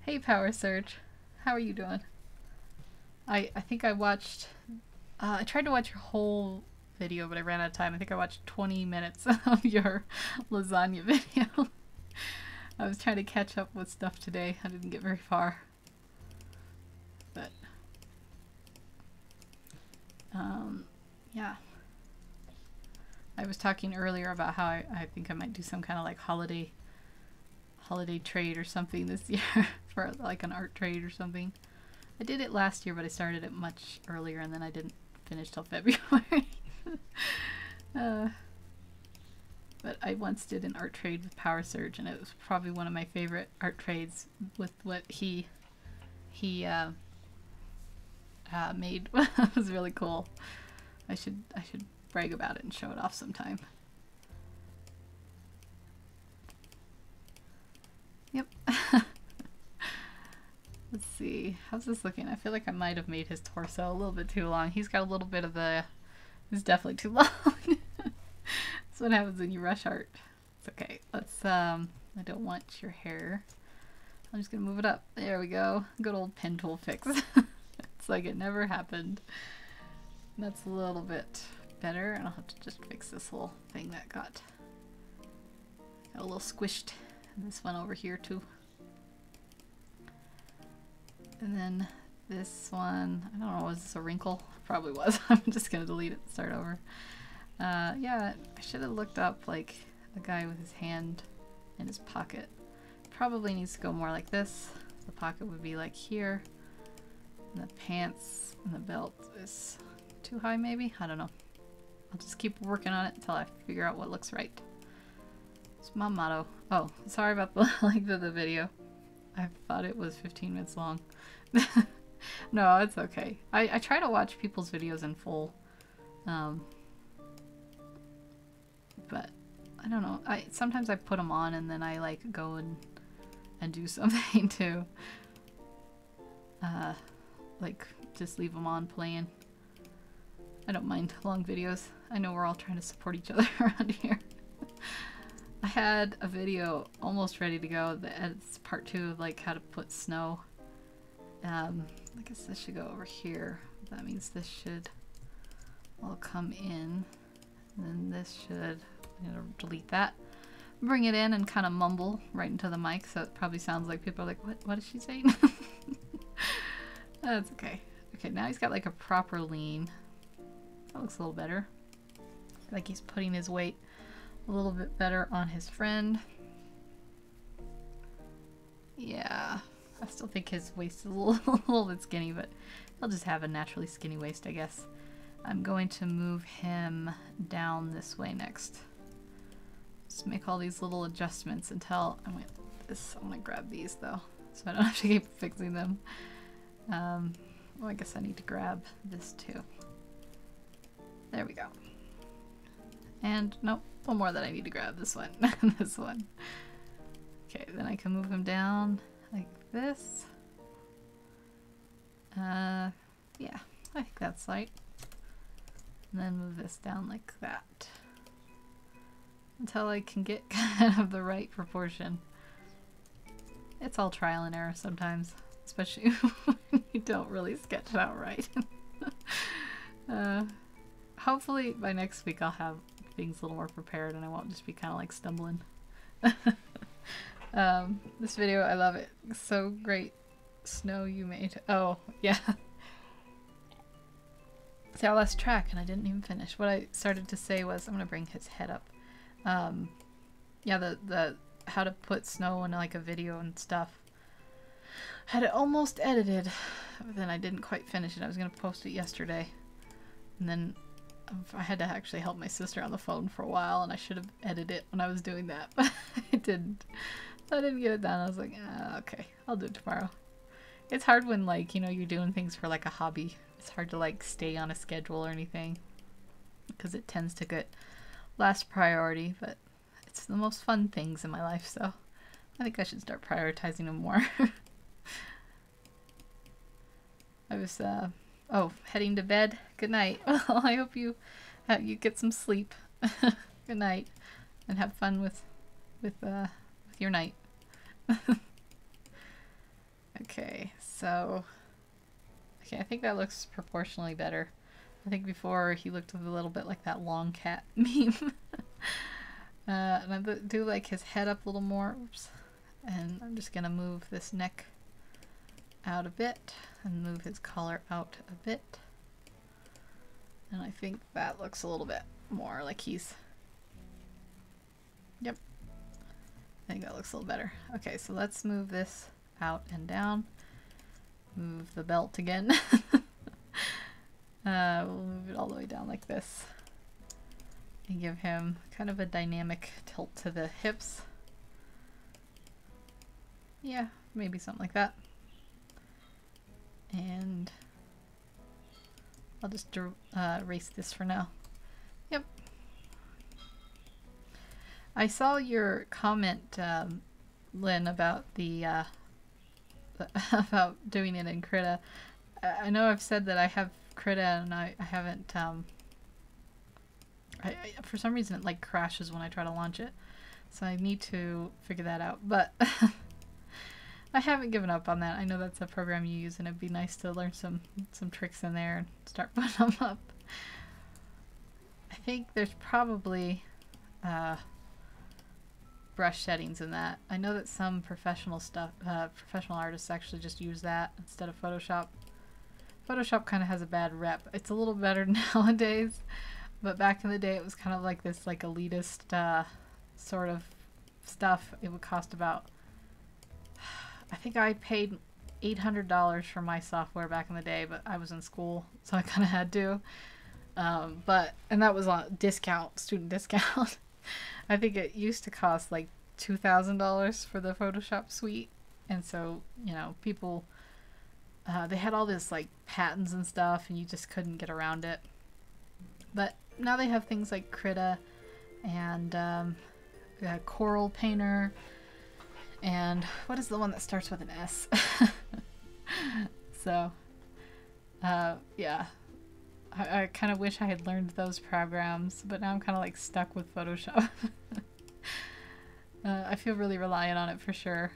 [SPEAKER 1] Hey Power Surge, how are you doing? I think I watched, I tried to watch your whole video, but I ran out of time. I think I watched 20 minutes of your lasagna video. I was trying to catch up with stuff today. I didn't get very far. But yeah. I was talking earlier about how I think I might do some kind of like holiday trade or something this year for like an art trade or something. I did it last year, but I started it much earlier and then I didn't finish till February. But I once did an art trade with Power Surge, and it was probably one of my favorite art trades with what he made. It was really cool. I should brag about it and show it off sometime. Yep. Let's see. How's this looking? I feel like I might have made his torso a little bit too long. He's got a little bit of the... It's definitely too long. That's what happens when you rush art. It's okay. Let's, I don't want your hair. I'm just gonna move it up. There we go. Good old pen tool fix. It's like it never happened. That's a little bit better, and I'll have to just fix this little thing that got a little squished. And this one over here too. And then this one, I don't know, was this a wrinkle? Probably was. I'm just gonna delete it and start over. Yeah, I should have looked up like a guy with his hand in his pocket. Probably needs to go more like this. The pocket would be like here. And the pants and the belt is too high maybe? I don't know. I'll just keep working on it until I figure out what looks right. It's my motto. Oh, sorry about the length of the video. I thought it was 15 minutes long. No, it's okay. I try to watch people's videos in full. But I don't know. Sometimes I put them on and then I like go and do something too. Like just leave them on playing. I don't mind long videos. I know we're all trying to support each other around here. I had a video almost ready to go. It's part 2 of like how to put snow. I guess this should go over here. That means this should all come in. And then this should, I'm gonna delete that. Bring it in and kind of mumble right into the mic, so it probably sounds like people are like, what is she saying? That's okay. Okay, now he's got like a proper lean. That looks a little better. Like he's putting his weight a little bit better on his friend. Yeah, I still think his waist is a little bit skinny, but he'll just have a naturally skinny waist, I guess. I'm going to move him down this way next. Just make all these little adjustments until I'm gonna grab these though, so I don't have to keep fixing them. Well, I guess I need to grab this too. There we go. And nope, one more that I need to grab. This one. This one. Okay, then I can move him down like this. Yeah, I think that's right. And then move this down like that. Until I can get kind of the right proportion. It's all trial and error sometimes, especially when you don't really sketch it out right. Hopefully by next week I'll have things a little more prepared and I won't just be kind of like stumbling. This video, I love it. So great. Snow you made. Oh, yeah. See, I lost track and I didn't even finish. What I started to say was, I'm gonna bring his head up. Yeah, the how to put snow in like a video and stuff. Had it almost edited, but then I didn't quite finish it. I was gonna post it yesterday. And then I had to actually help my sister on the phone for a while, and I should have edited it when I was doing that, but I didn't. So I didn't get it done. I was like, okay, I'll do it tomorrow. It's hard when, like, you know, you're doing things for like a hobby. It's hard to like stay on a schedule or anything because it tends to get last priority, but it's the most fun things in my life, so I think I should start prioritizing them more. I was, oh, heading to bed. Good night. Well, I hope you get some sleep. Good night, and have fun with your night. Okay, so I think that looks proportionally better. I think before he looked a little bit like that long cat meme. And I do like his head up a little more. Oops. And I'm just gonna move this neck out a bit and move his collar out a bit. And I think that looks a little bit more like he's... Yep. I think that looks a little better. Okay, so let's move this out and down. Move the belt again. We'll move it all the way down like this. And give him kind of a dynamic tilt to the hips. Yeah, maybe something like that. And I'll just erase this for now. Yep. I saw your comment, Lynn, about the about doing it in Krita. I know I've said that I have Krita and I haven't, for some reason it like crashes when I try to launch it. So I need to figure that out, but I haven't given up on that. I know that's a program you use and it'd be nice to learn some tricks in there and start putting them up. I think there's probably brush settings in that. I know that some professional artists actually just use that instead of Photoshop. Photoshop kind of has a bad rep. It's a little better nowadays, but back in the day it was kind of like this like elitist sort of stuff. It would cost about, I think I paid $800 for my software back in the day, but I was in school, so I kind of had to. And that was on discount, student discount. I think it used to cost like $2,000 for the Photoshop suite, and so, you know, people, they had all this like patents and stuff, and you just couldn't get around it. But now they have things like Krita and Coral Painter, and what is the one that starts with an S? So, yeah. I kind of wish I had learned those programs, but now I'm kind of like stuck with Photoshop. I feel really reliant on it for sure.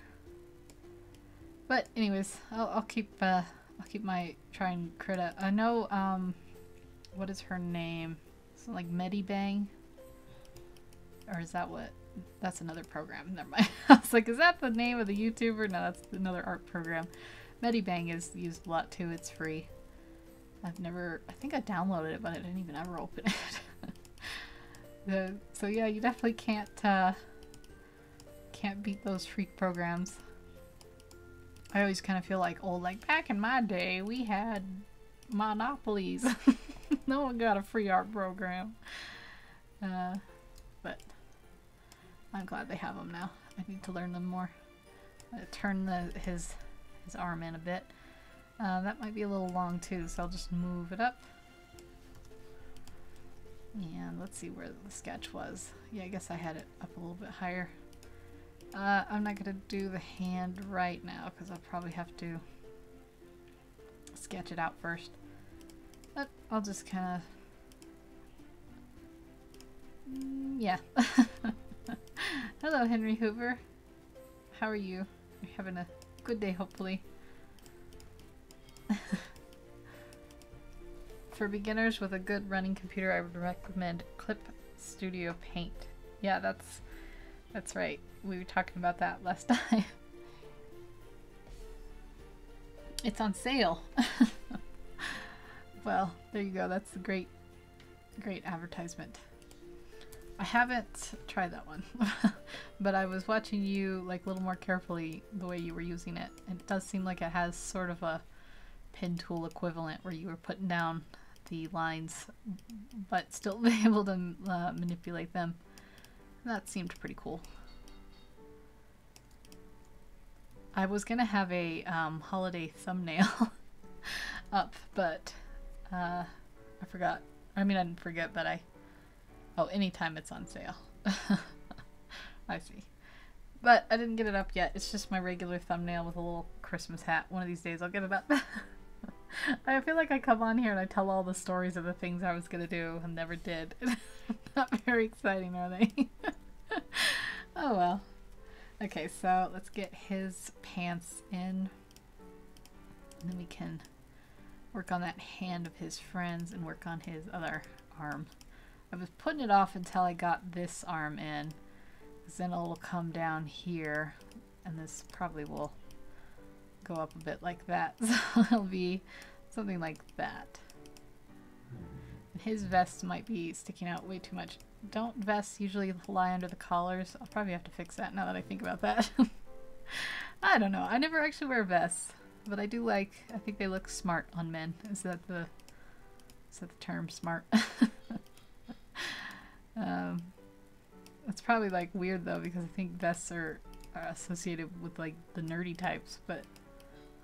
[SPEAKER 1] But anyways, I'll keep my trying Krita. I know what is her name? Is it like Medibang? Or is that what? That's another program. Never mind. I was like, is that the name of the YouTuber? No, that's another art program. Medibang is used a lot too. It's free. I've never, I think I downloaded it, but I didn't even ever open it. So yeah, you definitely can't beat those free programs. I always kind of feel like, oh, like back in my day, we had monopolies. No one got a free art program. But I'm glad they have them now. I need to learn them more. Turn his arm in a bit. That might be a little long too, so I'll just move it up. And let's see where the sketch was. Yeah, I guess I had it up a little bit higher. I'm not going to do the hand right now because I'll probably have to sketch it out first. But I'll just kind of... yeah. Hello, Henry Hoover. How are you? You're having a good day, hopefully. For beginners with a good running computer, I would recommend Clip Studio Paint. Yeah, that's right. We were talking about that last time. It's on sale. Well, there you go. That's a great advertisement. I haven't tried that one, but I was watching you like a little more carefully the way you were using it. It does seem like it has sort of a pen tool equivalent where you were putting down the lines but still be able to manipulate them. That seemed pretty cool. I was gonna have a holiday thumbnail up, but I forgot. I mean, I didn't forget, but oh, anytime it's on sale. I see. But I didn't get it up yet. It's just my regular thumbnail with a little Christmas hat. One of these days I'll get it up. I feel like I come on here and I tell all the stories of the things I was going to do and never did. Not very exciting, are they? Oh well. Okay, so let's get his pants in. And then we can work on that hand of his friend's and work on his other arm. I was putting it off until I got this arm in, because then it'll come down here, and this probably will go up a bit like that. So it'll be something like that. And his vest might be sticking out way too much. Don't vests usually lie under the collars? I'll probably have to fix that now that I think about that. I don't know. I never actually wear vests, but I do I think they look smart on men. Is that the term, smart? It's probably like weird though, because I think vests are associated with like the nerdy types, but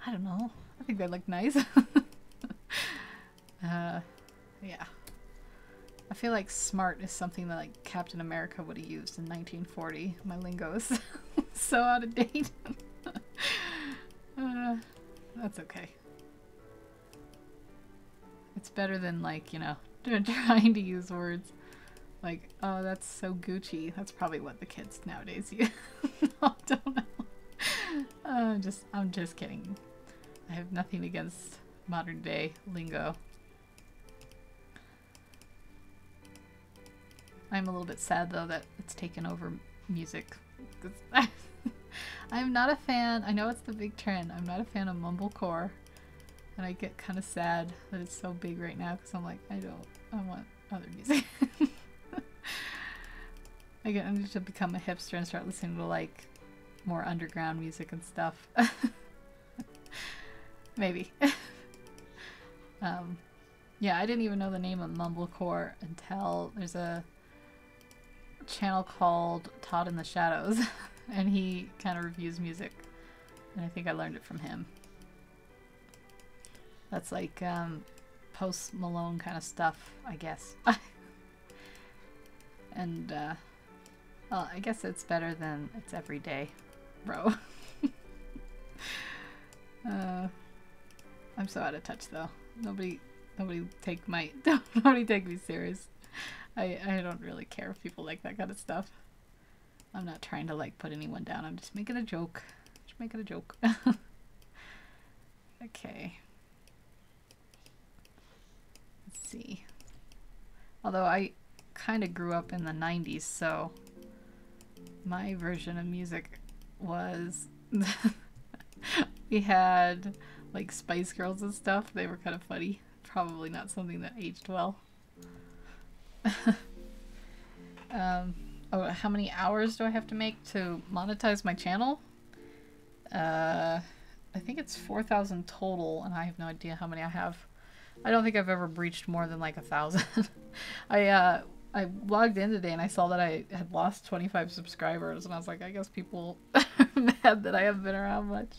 [SPEAKER 1] I don't know. I think they look nice. Yeah. I feel like smart is something that like Captain America would have used in 1940. My lingo is so out of date. That's okay. It's better than like, you know, trying to use words like, oh, that's so Gucci. That's probably what the kids nowadays use. No, don't know. I'm just kidding. I have nothing against modern day lingo. I'm a little bit sad though that it's taken over music. I'm not a fan. I know it's the big trend. I'm not a fan of mumblecore, and I get kind of sad that it's so big right now because I'm like, I want other music. I need to become a hipster and start listening to like more underground music and stuff. Maybe. Yeah, I didn't even know the name of mumblecore until there's a channel called Todd in the Shadows, and he kind of reviews music, and I think I learned it from him. That's like Post Malone kind of stuff, I guess. And well, I guess it's better than It's Everyday, bro. I'm so out of touch though. Nobody take me serious. I don't really care if people like that kind of stuff. I'm not trying to like put anyone down. I'm just making a joke. Just making a joke. Okay. Let's see. Although I kind of grew up in the 90s, so my version of music was we had like Spice Girls and stuff. They were kind of funny. Probably not something that aged well. Oh, how many hours do I have to make to monetize my channel? I think it's 4,000 total, and I have no idea how many I have I don't think I've ever breached more than like 1,000. I logged in today and I saw that I had lost 25 subscribers, and I was like, I guess people are mad that I haven't been around much.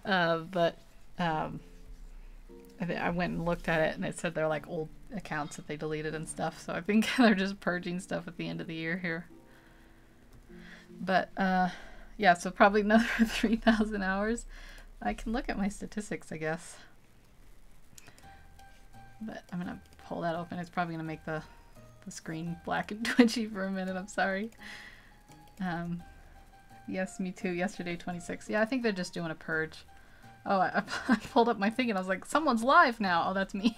[SPEAKER 1] But I went and looked at it, and it said they're like old accounts that they deleted and stuff. So I think they're just purging stuff at the end of the year here. But yeah, so probably another 3,000 hours. I can look at my statistics, I guess. But I'm gonna pull that open. It's probably gonna make the screen black and twitchy for a minute. I'm sorry. Yes, me too. Yesterday, 26. Yeah, I think they're just doing a purge. Oh, I pulled up my thing and I was like, someone's live now. Oh, that's me.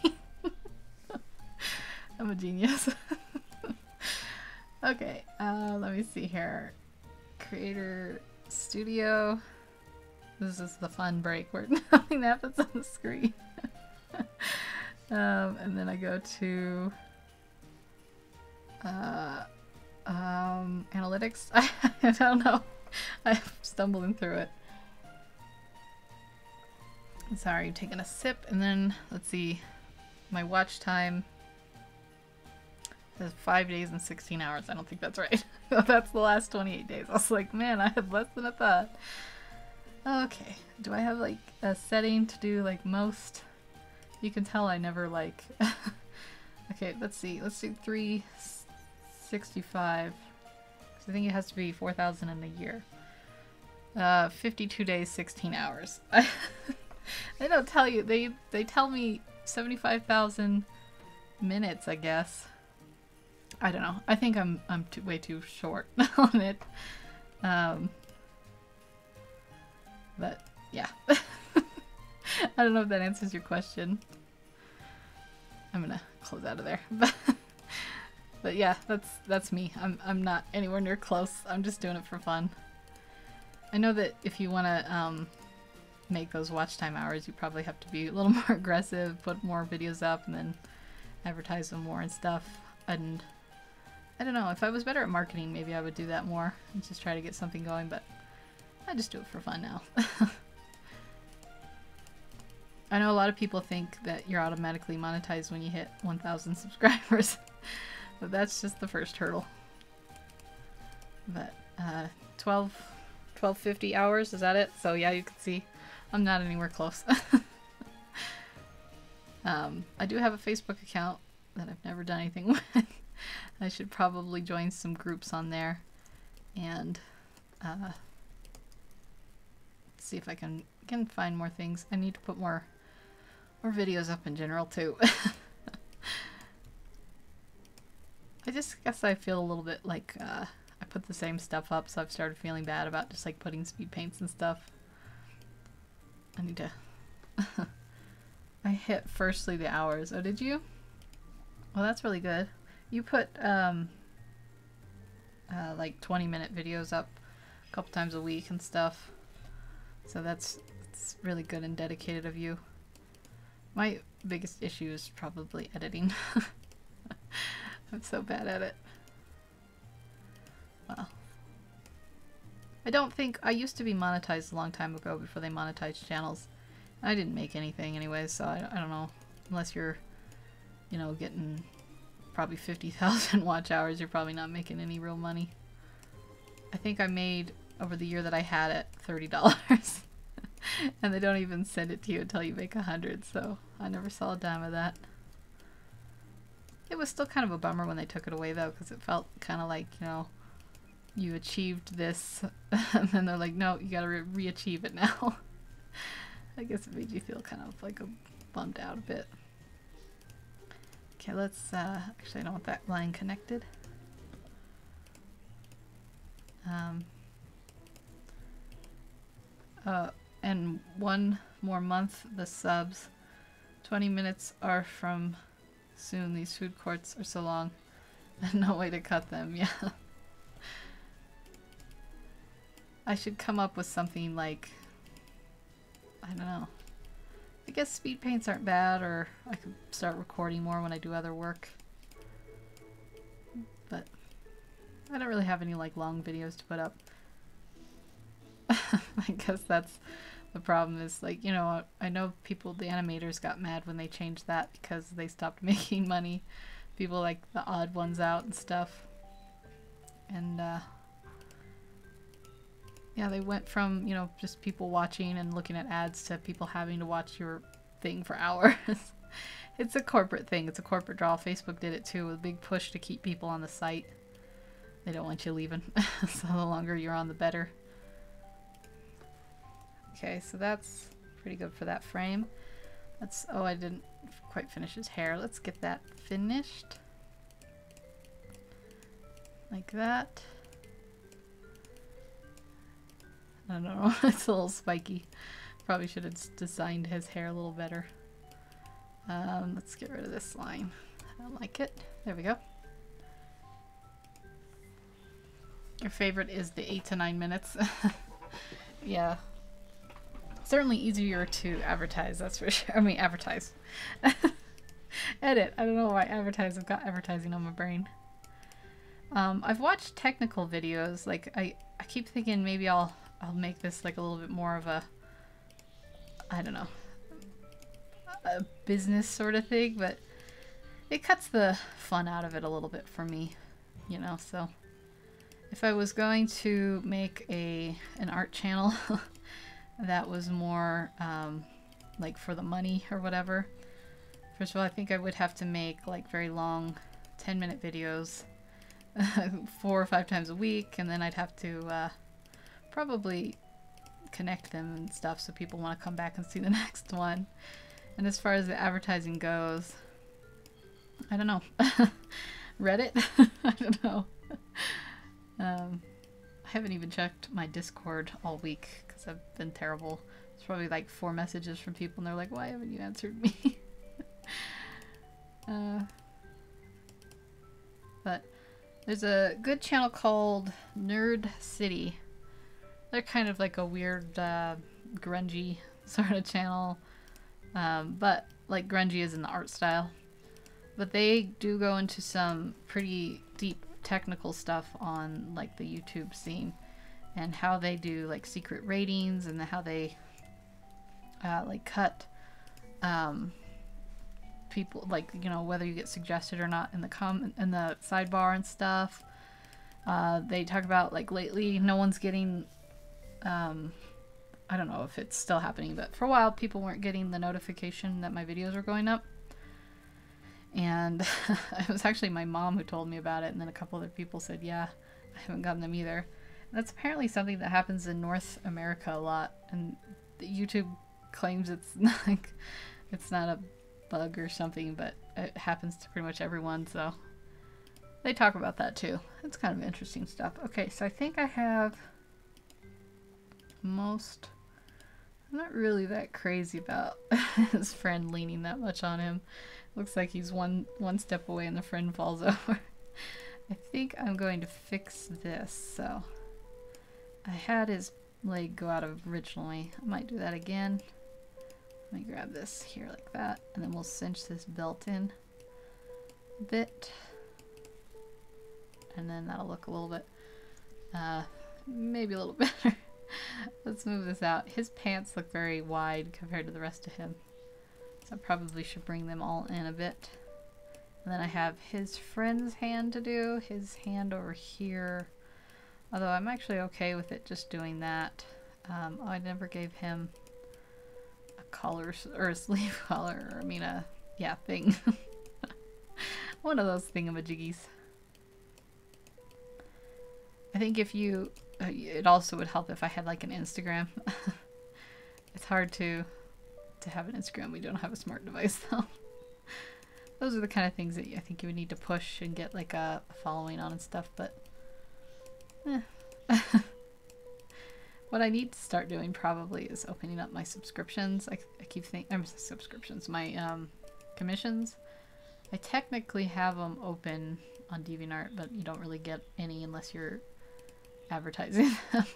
[SPEAKER 1] I'm a genius. Okay, let me see here. Creator Studio. This is the fun break where nothing happens on the screen. And then I go to analytics. I don't know. I'm stumbling through it. Sorry, taking a sip, and then let's see. My watch time is 5 days and 16 hours. I don't think that's right. That's the last 28 days. I was like, man, I had less than I thought. Okay, do I have like a setting to do like most? You can tell I never like. Okay, let's see. Let's do 365. I think it has to be 4,000 in a year. 52 days, 16 hours. They don't tell you. They tell me 75,000 minutes, I guess. I don't know. I think I'm way too short on it. But yeah. I don't know if that answers your question. I'm gonna close out of there. But yeah, that's me. I'm not anywhere near close. I'm just doing it for fun. I know that if you want to make those watch time hours, you probably have to be a little more aggressive, put more videos up, and then advertise them more and stuff. And I don't know, if I was better at marketing, maybe I would do that more and just try to get something going, but I just do it for fun now. I know a lot of people think that you're automatically monetized when you hit 1,000 subscribers, but that's just the first hurdle. But 1250 hours, is that it? So yeah, you can see I'm not anywhere close. I do have a Facebook account that I've never done anything with. I should probably join some groups on there and see if I can find more things. I need to put more videos up in general too. I just guess I feel a little bit like I put the same stuff up, so I've started feeling bad about just like putting speed paints and stuff. I need to I hit firstly the hours. Oh, did you? Well, that's really good. You put like 20-minute videos up a couple times a week and stuff. So it's really good and dedicated of you. My biggest issue is probably editing. I'm so bad at it. Well, I don't think I used to be monetized a long time ago before they monetized channels. I didn't make anything anyway, so I don't know. Unless you're, you know, getting probably 50,000 watch hours, you're probably not making any real money. I think I made, over the year that I had it, $30. And they don't even send it to you until you make 100, so I never saw a dime of that. It was still kind of a bummer when they took it away though, because it felt kind of like, you know, you achieved this, and then they're like, no, you gotta re-achieve it now. I guess it made you feel kind of like bummed out a bit. Okay, let's, actually I don't want that line connected. And one more month, the subs. 20 minutes are from soon. These food courts are so long. No way to cut them, yeah. I should come up with something like, I don't know. I guess speed paints aren't bad, or I could start recording more when I do other work. But I don't really have any like long videos to put up. I guess that's The problem is, like, you know, I know people, the animators got mad when they changed that because they stopped making money. People like the odd ones out and stuff. And, yeah, they went from, you know, just people watching and looking at ads to people having to watch your thing for hours. It's a corporate thing. It's a corporate draw. Facebook did it too with a big push to keep people on the site. They don't want you leaving. So the longer you're on, the better. Okay, so that's pretty good for that frame. That's, oh, I didn't quite finish his hair. Let's get that finished. Like that. I don't know, it's a little spiky. Probably should have designed his hair a little better. Let's get rid of this line. I don't like it. There we go. Your favorite is the 8 to 9 minutes. Yeah. Certainly easier to advertise, that's for sure. I mean, advertise. Edit. I don't know why advertise. I've got advertising on my brain. I've watched technical videos. Like, I keep thinking maybe I'll make this like a little bit more of a, I don't know, a business sort of thing, but it cuts the fun out of it a little bit for me, you know. So if I was going to make an art channel that was more like for the money or whatever, first of all, I think I would have to make like very long 10-minute videos 4 or 5 times a week, and then I'd have to probably connect them and stuff so people want to come back and see the next one. And as far as the advertising goes, I don't know. Reddit? I don't know. I haven't even checked my Discord all week because I've been terrible. It's probably like 4 messages from people and they're like, why haven't you answered me? But there's a good channel called Nerd City. They're kind of like a weird grungy sort of channel, but like grungy is in the art style. But they do go into some pretty deep technical stuff on like the YouTube scene and how they do like secret ratings and how they like cut people, like, you know, whether you get suggested or not in the sidebar and stuff. They talk about like lately no one's getting I don't know if it's still happening, but for a while people weren't getting the notification that my videos were going up. And it was actually my mom who told me about it, and then a couple other people said, yeah, I haven't gotten them either. And that's apparently something that happens in North America a lot, and YouTube claims it's not a bug or something, but it happens to pretty much everyone, so they talk about that too. It's kind of interesting stuff. Okay, so I think I have most... I'm not really that crazy about his friend leaning that much on him. Looks like he's one step away and the friend falls over. I think I'm going to fix this. So I had his leg go out originally. I might do that again. Let me grab this here like that, and then we'll cinch this belt in a bit. And then that'll look a little bit, maybe a little better. Let's move this out. His pants look very wide compared to the rest of him. So I probably should bring them all in a bit. And then I have his friend's hand to do. His hand over here. Although I'm actually okay with it just doing that. Oh, I never gave him a collar, or a sleeve collar, or I mean a, yeah, thing. One of those thingamajiggies. I think if you, it also would help if I had like an Instagram. It's hard to have an Instagram. We don't have a smart device though. Those are the kind of things that I think you would need to push and get like a following on and stuff, but what I need to start doing probably is opening up my subscriptions. I keep thinking, subscriptions, my commissions. I technically have them open on DeviantArt, but you don't really get any unless you're advertising them.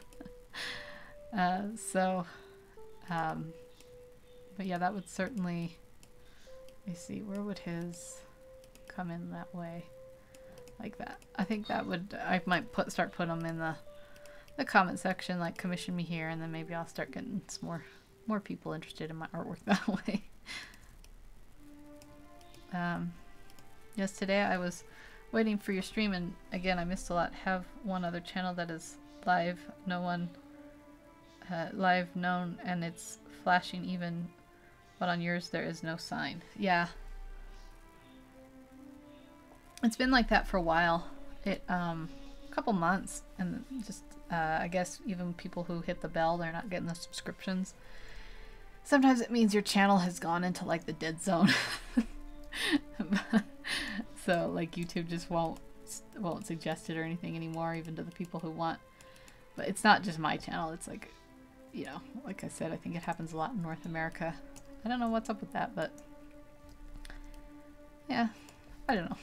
[SPEAKER 1] But yeah, that would certainly, let me see, where would his come in that way? Like that. I think that would, I might start putting them in the comment section, like commission me here, and then maybe I'll start getting some more more people interested in my artwork that way. Yes, today I was waiting for your stream, and again, I missed a lot. Have one other channel that is live, no one live known, and it's flashing even, but on yours there is no sign. Yeah. It's been like that for a while. A couple months, and just I guess even people who hit the bell, they're not getting the subscriptions. Sometimes it means your channel has gone into like the dead zone. So like YouTube just won't suggest it or anything anymore, even to the people who want. But it's not just my channel. It's like, you know, like I said, I think it happens a lot in North America. I don't know what's up with that, but yeah, I don't know.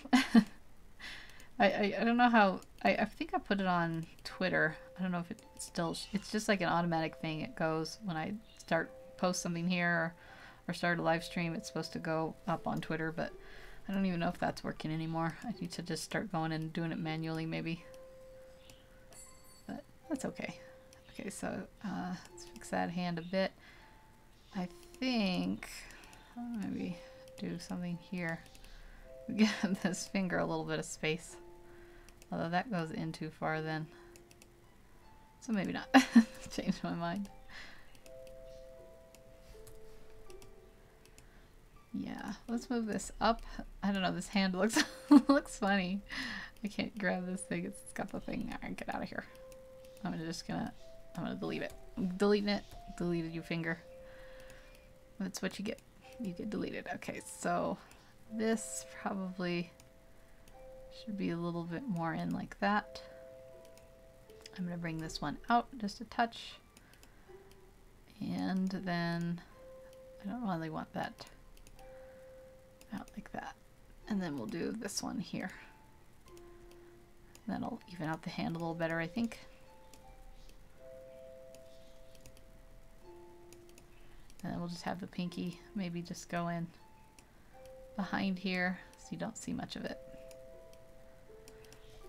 [SPEAKER 1] I don't know how. I think I put it on Twitter. I don't know if it still. It's just like an automatic thing. It goes when I post something here or start a live stream. It's supposed to go up on Twitter, but I don't even know if that's working anymore. I need to just start going and doing it manually, maybe. But that's okay. Okay, so let's fix that hand a bit. I think I'll maybe do something here. Give this finger a little bit of space. Although that goes in too far then. So maybe not. Changed my mind. Yeah, let's move this up. I don't know, this hand looks looks funny. I can't grab this thing. It's got the thing. Alright, get out of here. I'm gonna delete it. I'm deleting it. Deleted your finger. That's what you get. You get deleted. Okay, so this probably should be a little bit more in like that. I'm gonna bring this one out just a touch. And then I don't really want that out like that. And then we'll do this one here. That'll even out the hand a little better, I think. And then we'll just have the pinky maybe just go in behind here so you don't see much of it.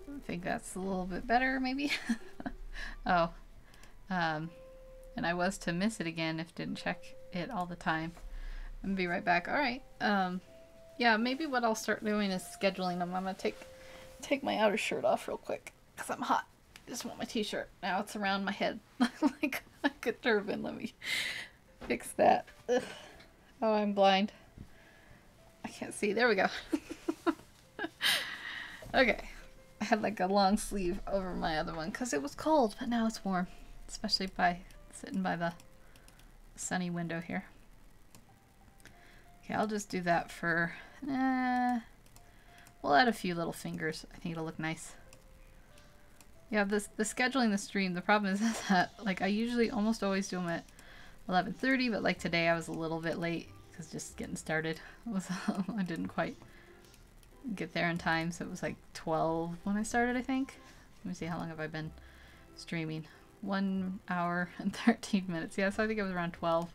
[SPEAKER 1] I think that's a little bit better, maybe. Oh, and I was to miss it again if didn't check it all the time. I'm gonna be right back. All right. Yeah, maybe what I'll start doing is scheduling them. I'm gonna take my outer shirt off real quick because I'm hot. Just want my t-shirt. Now it's around my head like a turban. Let me fix that. Ugh. Oh, I'm blind. I can't see. There we go. Okay. I had like a long sleeve over my other one because it was cold, but now it's warm, especially by sitting by the sunny window here. Okay, I'll just do that for, we'll add a few little fingers. I think it'll look nice. Yeah, the scheduling the stream, the problem is that like I usually almost always do them at 11:30, but like today I was a little bit late because just getting started. I didn't quite get there in time, so it was like 12 when I started, I think. Let me see, how long have I been streaming? 1 hour and 13 minutes. Yeah, so I think it was around 12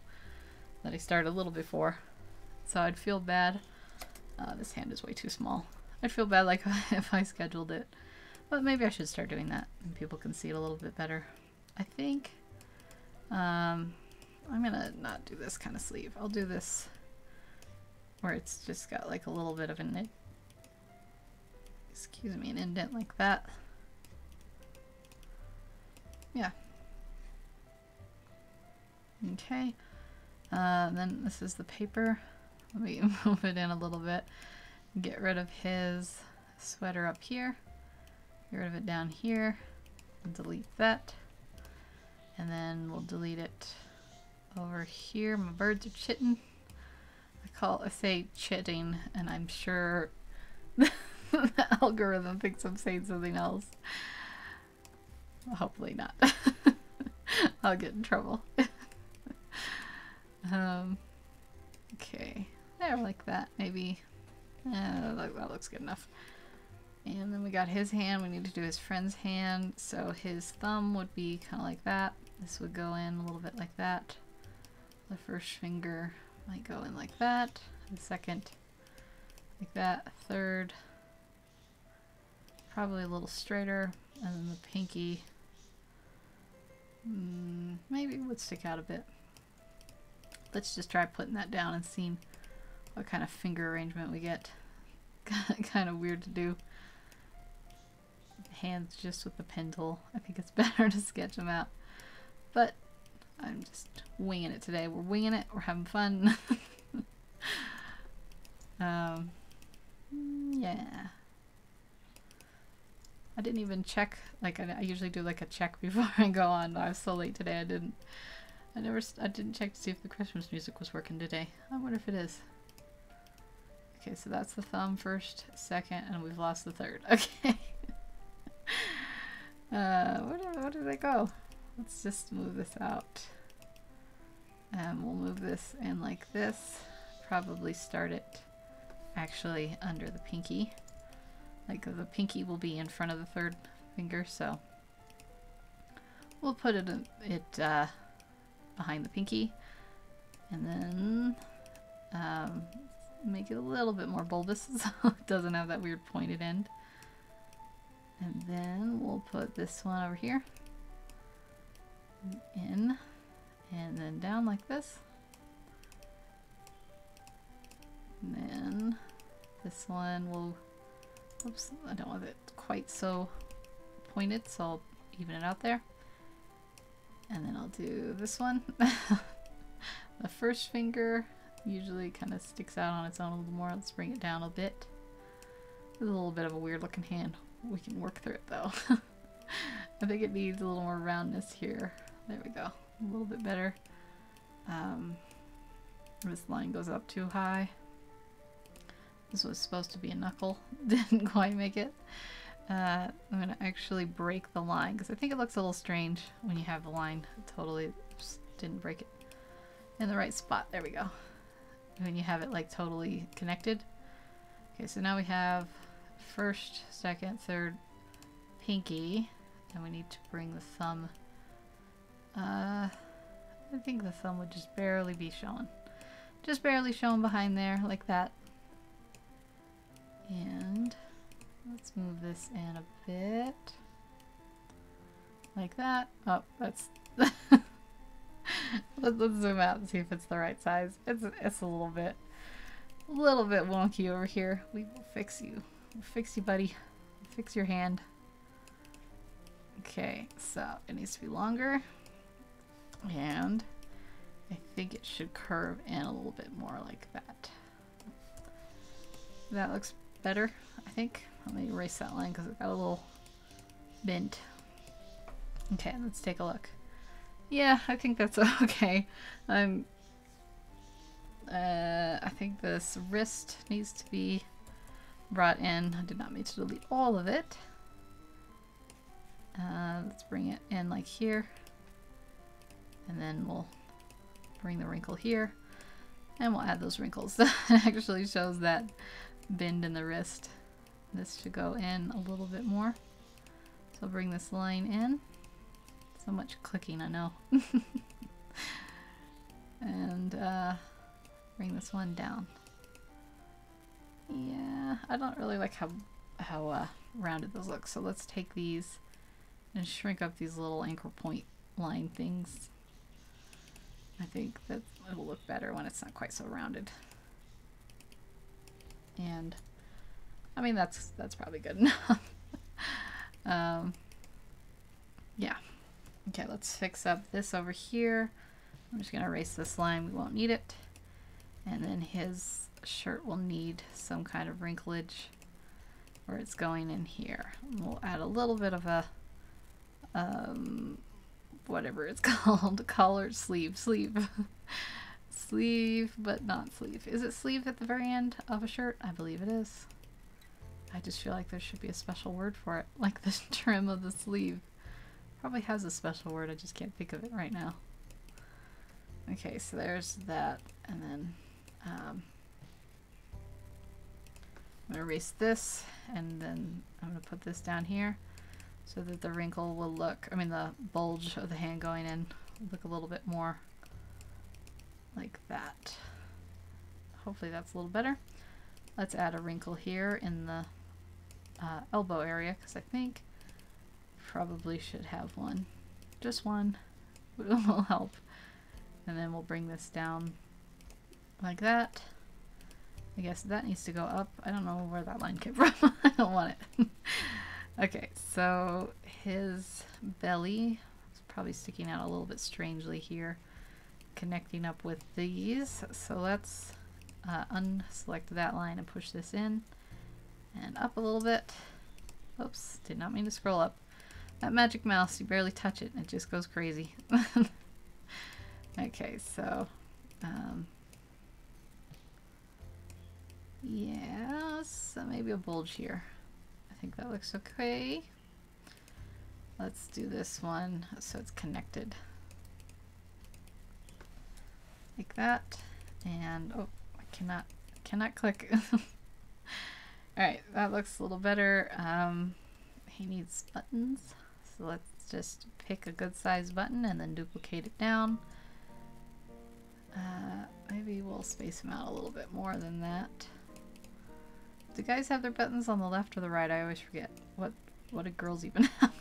[SPEAKER 1] that I started, a little before. So I'd feel bad. This hand is way too small. I'd feel bad like if I scheduled it. But maybe I should start doing that and people can see it a little bit better. I think I'm gonna not do this kind of sleeve. I'll do this where it's just got like a little bit of an, excuse me, an indent like that. Yeah. Okay. Then this is the paper. Let me move it in a little bit. Get rid of his sweater up here. Get rid of it down here. Delete that. And then we'll delete it over here. My birds are chitting. I say chitting, and I'm sure the algorithm thinks I'm saying something else. Well, hopefully not. I'll get in trouble. Okay, there, like that, maybe. That looks good enough. And then we got his hand. We need to do his friend's hand. So his thumb would be kind of like that. This would go in a little bit like that. The first finger might go in like that. The second like that. Third probably a little straighter. And then the pinky maybe would stick out a bit. let's just try putting that down and seeing what kind of finger arrangement we get. Kind of weird to do. Hands just with the pen tool. I think it's better to sketch them out. But I'm just winging it today. We're winging it. We're having fun. Yeah. I didn't even check. Like I usually do like a check before I go on. I was so late today. I didn't check to see if the Christmas music was working today. I wonder if it is. Okay, so that's the thumb first, second, and we've lost the third. Okay. Where did I go? Let's just move this out. And we'll move this in like this. Probably start it actually under the pinky. Like the pinky will be in front of the third finger, so we'll put it behind the pinky, and then make it a little bit more bulbous so it doesn't have that weird pointed end. And then we'll put this one over here, in, and then down like this. And then this one will, oops, I don't want it quite so pointed, so I'll even it out there. And then I'll do this one. The first finger usually kind of sticks out on its own a little more. Let's bring it down a bit. It's a little bit of a weird looking hand. We can work through it though. I think it needs a little more roundness here. There we go. A little bit better. This line goes up too high. This was supposed to be a knuckle. Didn't quite make it. I'm going to actually break the line because I think it looks a little strange when you have the line totally, just didn't break it in the right spot. There we go. When you have it like totally connected. Okay, so now we have first, second, third, pinky, and we need to bring the thumb. I think the thumb would just barely be showing. Just barely showing behind there, like that. And let's move this in a bit. Like that. Oh, that's... let's zoom out and see if it's the right size. It's a little bit wonky over here. We will fix you. We'll fix you, buddy. We'll fix your hand. Okay, so it needs to be longer. And I think it should curve in a little bit more like that. That looks better, I think. Let me erase that line because it got a little bent. Okay, let's take a look. Yeah, I think that's okay. I think this wrist needs to be brought in. I did not mean to delete all of it. Let's bring it in like here. And then we'll bring the wrinkle here. And we'll add those wrinkles. That actually shows that bend in the wrist. This should go in a little bit more. So I'll bring this line in. So much clicking, I know. And bring this one down. Yeah, I don't really like how rounded those look. So let's take these and shrink up these little anchor point line things. I think that it'll look better when it's not quite so rounded. And I mean that's probably good enough. Yeah. Okay, let's fix up this over here. I'm just gonna erase this line, we won't need it. And then his shirt will need some kind of wrinklage where it's going in here. And we'll add a little bit of a whatever it's called, collar, sleeve, sleeve, but not sleeve. Is it sleeve at the very end of a shirt? I believe it is. I just feel like there should be a special word for it, like the trim of the sleeve. Probably has a special word, I just can't think of it right now. Okay, so there's that, and then I'm gonna erase this, and then I'm gonna put this down here so that the wrinkle will look, I mean the bulge of the hand going in will look a little bit more like that. Hopefully that's a little better. Let's add a wrinkle here in the elbow area, because I think probably should have one. Just one will help. And then we'll bring this down like that. I guess that needs to go up. I don't know where that line came from. I don't want it. Okay, so his belly is probably sticking out a little bit strangely here, connecting up with these. So let's unselect that line and push this in and up a little bit. Oops, did not mean to scroll up. That magic mouse, you barely touch it and it just goes crazy. Okay, so yeah, so maybe a bulge here. I think that looks okay. Let's do this one so it's connected. Like that. And oh, I cannot click. Alright, that looks a little better. He needs buttons. So let's just pick a good size button and then duplicate it down. Maybe we'll space them out a little bit more than that. Do guys have their buttons on the left or the right? I always forget. What do girls even have?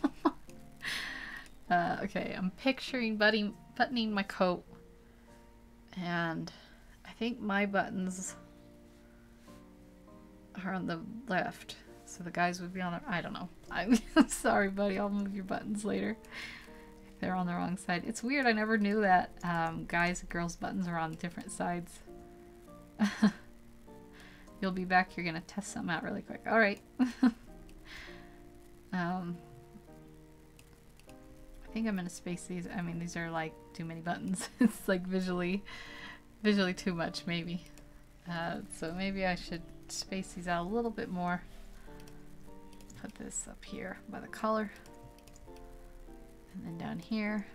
[SPEAKER 1] Okay, I'm picturing buttoning my coat. And I think my buttons are on the left. So the guys would be on the... I don't know. I'm sorry, buddy. I'll move your buttons later. If they're on the wrong side. It's weird. I never knew that guys and girls' buttons are on different sides. You'll be back. You're going to test something out really quick. All right. I think I'm going to space these. I mean, these are like too many buttons. It's like visually too much, maybe. So maybe I should space these out a little bit more. Put this up here by the collar. And then down here.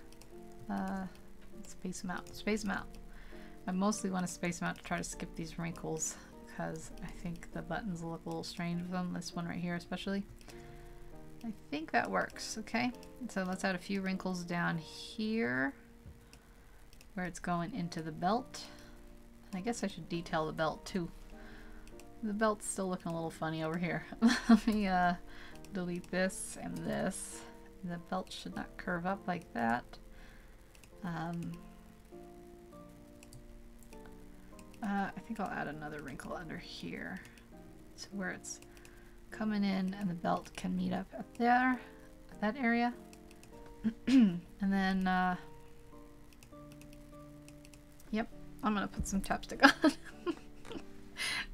[SPEAKER 1] Space them out. Space them out. I mostly want to space them out to try to skip these wrinkles, because I think the buttons look a little strange with them. This one right here especially. I think that works. Okay, so let's add a few wrinkles down here where it's going into the belt. And I guess I should detail the belt too. The belt's still looking a little funny over here. Let me delete this and this. The belt should not curve up like that. I think I'll add another wrinkle under here, so where it's coming in and the belt can meet up at there, at that area. And then, yep, I'm gonna put some chapstick on.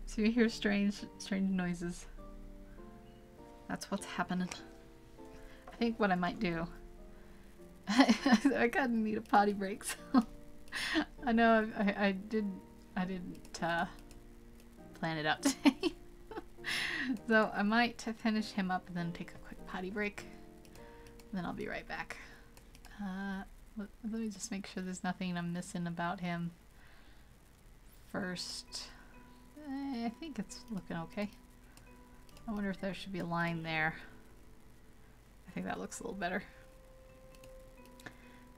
[SPEAKER 1] So you hear strange noises. That's what's happening. I think what I might do, I kind of need a potty break, so I know I didn't plan it out today. So I might finish him up and then take a quick potty break. And then I'll be right back. Let me just make sure there's nothing I'm missing about him first. I think it's looking okay. I wonder if there should be a line there. I think that looks a little better.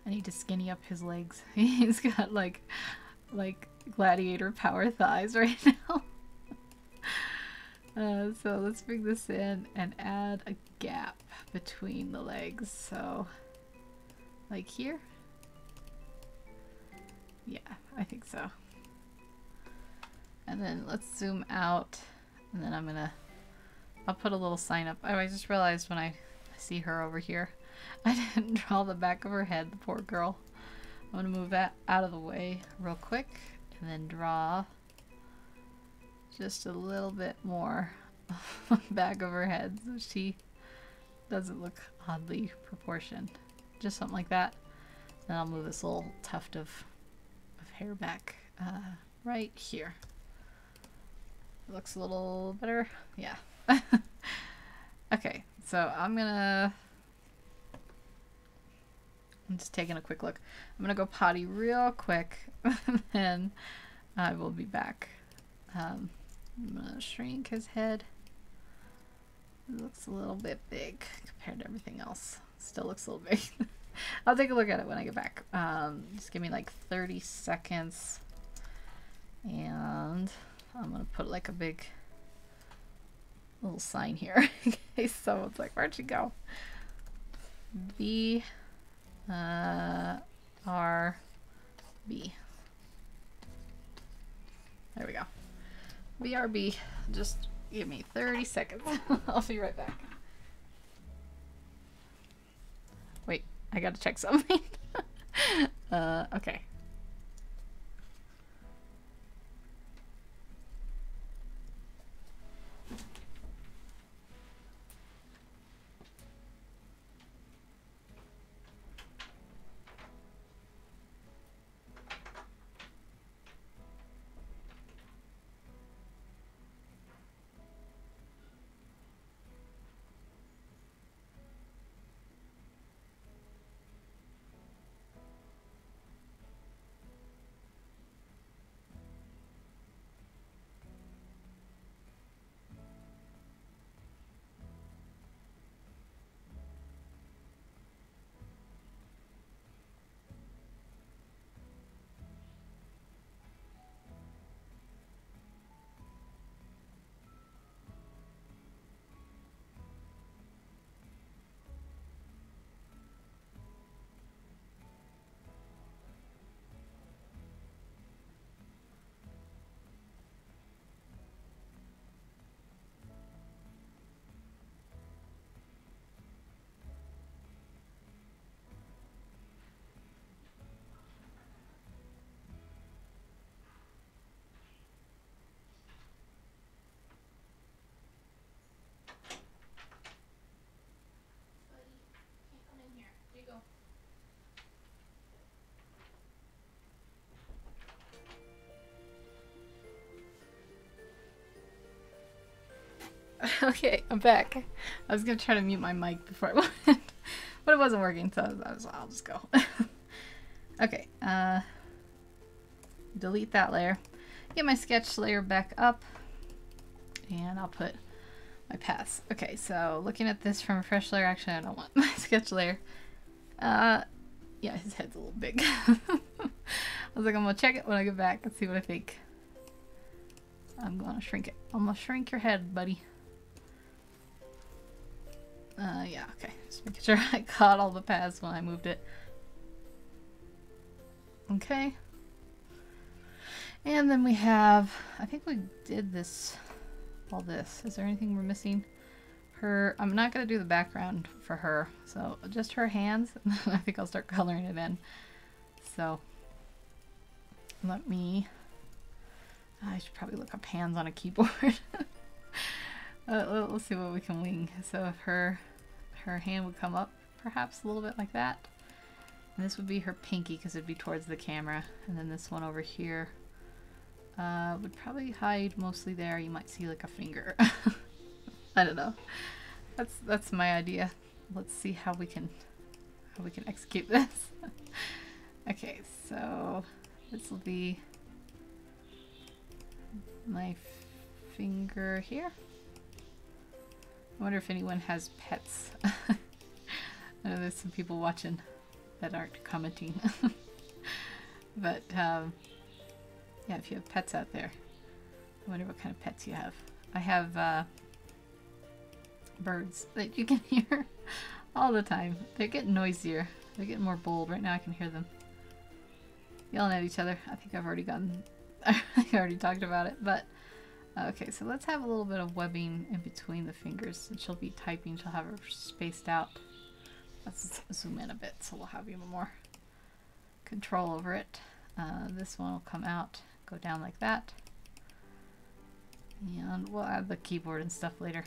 [SPEAKER 1] I need to skinny up his legs. He's got like gladiator power thighs right now. So let's bring this in and add a gap between the legs. So like here? Yeah, I think so. And then let's zoom out, and then I'll put a little sign up. Oh, I just realized when I see her over here, I didn't draw the back of her head, the poor girl. I'm gonna move that out of the way real quick and then draw just a little bit more back of her head so she doesn't look oddly proportioned. Just something like that. Then I'll move this little tuft of hair back right here. Looks a little better. Yeah. Okay, so I'm just taking a quick look. I'm gonna go potty real quick and then I will be back. I'm gonna shrink his head. It looks a little bit big compared to everything else. Still looks a little big. I'll take a look at it when I get back. Just give me like 30 seconds. And I'm gonna put like a big little sign here in case someone's like, where'd you go? V R B. There we go. BRB. Just give me 30 seconds. I'll be right back. Wait, I gotta check something. Okay. Okay, I'm back. I was gonna try to mute my mic before I went, but it wasn't working, so I'll just go. Okay, delete that layer. Get my sketch layer back up, and I'll put my paths. Okay, so looking at this from a fresh layer, actually I don't want my sketch layer. Yeah, his head's a little big. I was like, I'm gonna check it when I get back and see what I think. I'm gonna shrink it. I'm gonna shrink your head, buddy. Yeah, okay. Just making sure I caught all the paths when I moved it. Okay. And then we have, I think we did this, all this. Is there anything we're missing? Her, I'm not going to do the background for her, so just her hands, and then I think I'll start coloring it in. So, let me, I should probably look up hands on a keyboard. Let's see what we can wing. So if her hand would come up perhaps a little bit like that. And this would be her pinky because it'd be towards the camera. And then this one over here would probably hide mostly there. You might see like a finger. I don't know. That's my idea. Let's see how we can execute this. Okay, so this will be my finger here. I wonder if anyone has pets. I know there's some people watching that aren't commenting. But yeah, if you have pets out there, I wonder what kind of pets you have. I have birds that you can hear all the time. They're getting noisier. They're getting more bold. Right now I can hear them yelling at each other. I think I've already I already talked about it, but okay, so let's have a little bit of webbing in between the fingers. And she'll be typing, she'll have her spaced out. Let's zoom in a bit so we'll have even more control over it. This one will come out, go down like that. And we'll add the keyboard and stuff later.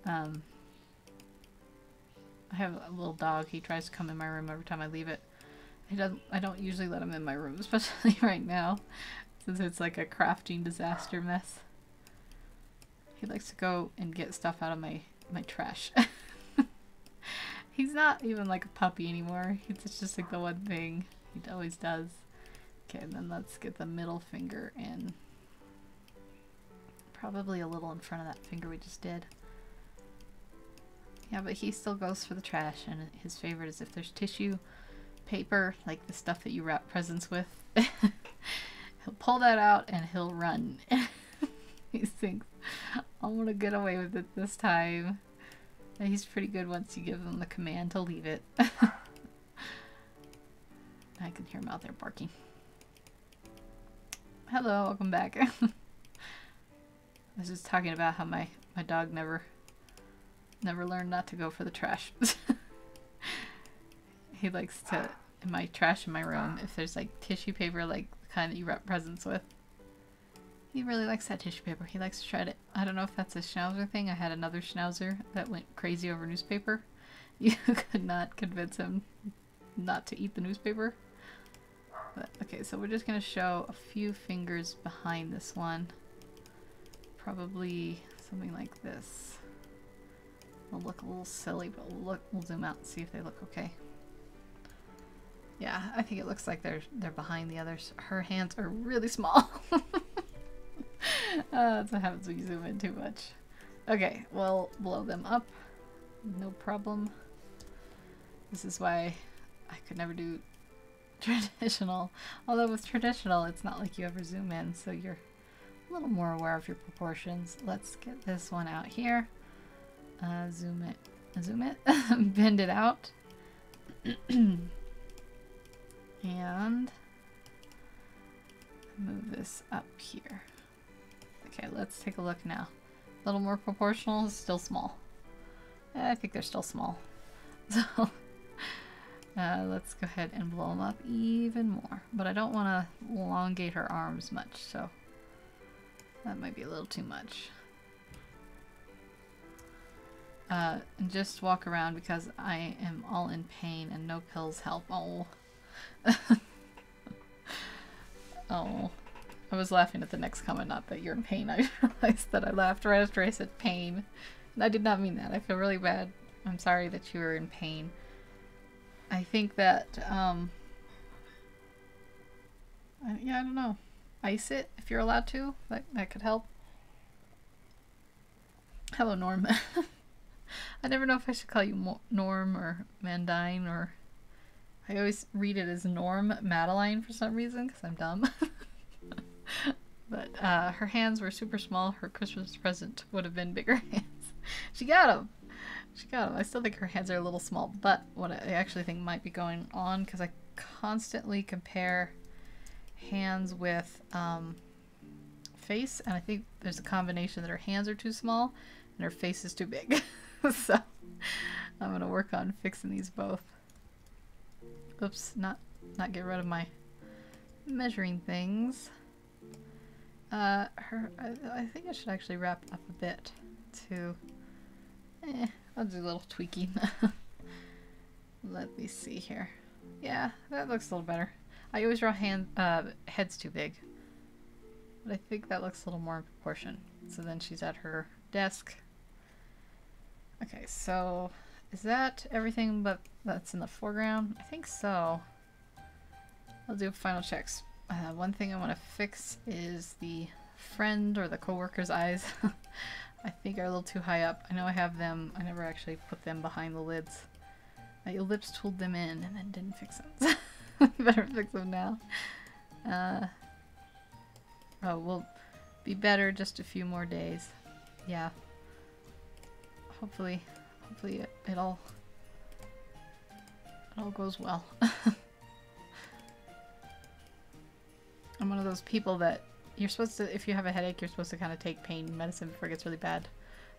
[SPEAKER 1] I have a little dog. He tries to come in my room every time I leave it. I don't usually let him in my room, especially right now, since it's like a crafting disaster mess. He likes to go and get stuff out of my trash. He's not even like a puppy anymore. It's just like the one thing he always does. Okay, and then let's get the middle finger in. Probably a little in front of that finger we just did. Yeah, but he still goes for the trash, and his favorite is if there's tissue, paper, like the stuff that you wrap presents with. He'll pull that out and he'll run. He thinks, I'm gonna get away with it this time. And he's pretty good once you give him the command to leave it. I can hear him out there barking. Hello, welcome back. I was just talking about how my dog never learned not to go for the trash. He likes to, in my trash in my room, if there's like tissue paper, like the kind that you wrap presents with, he really likes that tissue paper. He likes to shred it. I don't know if that's a schnauzer thing. I had another schnauzer that went crazy over newspaper. You could not convince him not to eat the newspaper. But, okay, so we're just going to show a few fingers behind this one. Probably something like this. It'll look a little silly, but we'll zoom out and see if they look okay. Yeah, I think it looks like they're behind the others. Her hands are really small. That's what happens when you zoom in too much. Okay, we'll blow them up. No problem. This is why I could never do traditional. Although with traditional, it's not like you ever zoom in, so you're a little more aware of your proportions. Let's get this one out here. Zoom it, bend it out. And move this up here. Okay, let's take a look now. A little more proportional, still small. I think they're still small. So let's go ahead and blow them up even more. But I don't want to elongate her arms much, so that might be a little too much. And just walk around because I am all in pain and no pills help. Oh. Oh. I was laughing at the next comment, not that you're in pain. I realized that I laughed right after I said pain. And I did not mean that. I feel really bad. I'm sorry that you were in pain. I think that, yeah, I don't know. Ice it if you're allowed to. That could help. Hello, Norm. I never know if I should call you Norm or Mandine, or I always read it as Norm Madeline for some reason because I'm dumb. But her hands were super small. Her Christmas present would have been bigger hands. She got them. She got them. I still think her hands are a little small, but what I actually think might be going on, because I constantly compare hands with face, and I think there's a combination that her hands are too small and her face is too big. So I'm going to work on fixing these both. Oops, not get rid of my measuring things. I think I should actually wrap up a bit too. I'll do a little tweaking. Let me see here. Yeah, that looks a little better. I always draw heads too big, but I think that looks a little more in proportion. So then she's at her desk. Okay, so is that everything but that's in the foreground? I think so. I'll do final checks. One thing I want to fix is the friend or the co-worker's eyes. I think are a little too high up. I know I have them. I never actually put them behind the lids. I ellipse tooled them in and then didn't fix them. Better fix them now. Oh, we'll be better just a few more days. Yeah. Hopefully it all goes well. I'm one of those people that you're supposed to, if you have a headache, you're supposed to kind of take pain medicine before it gets really bad.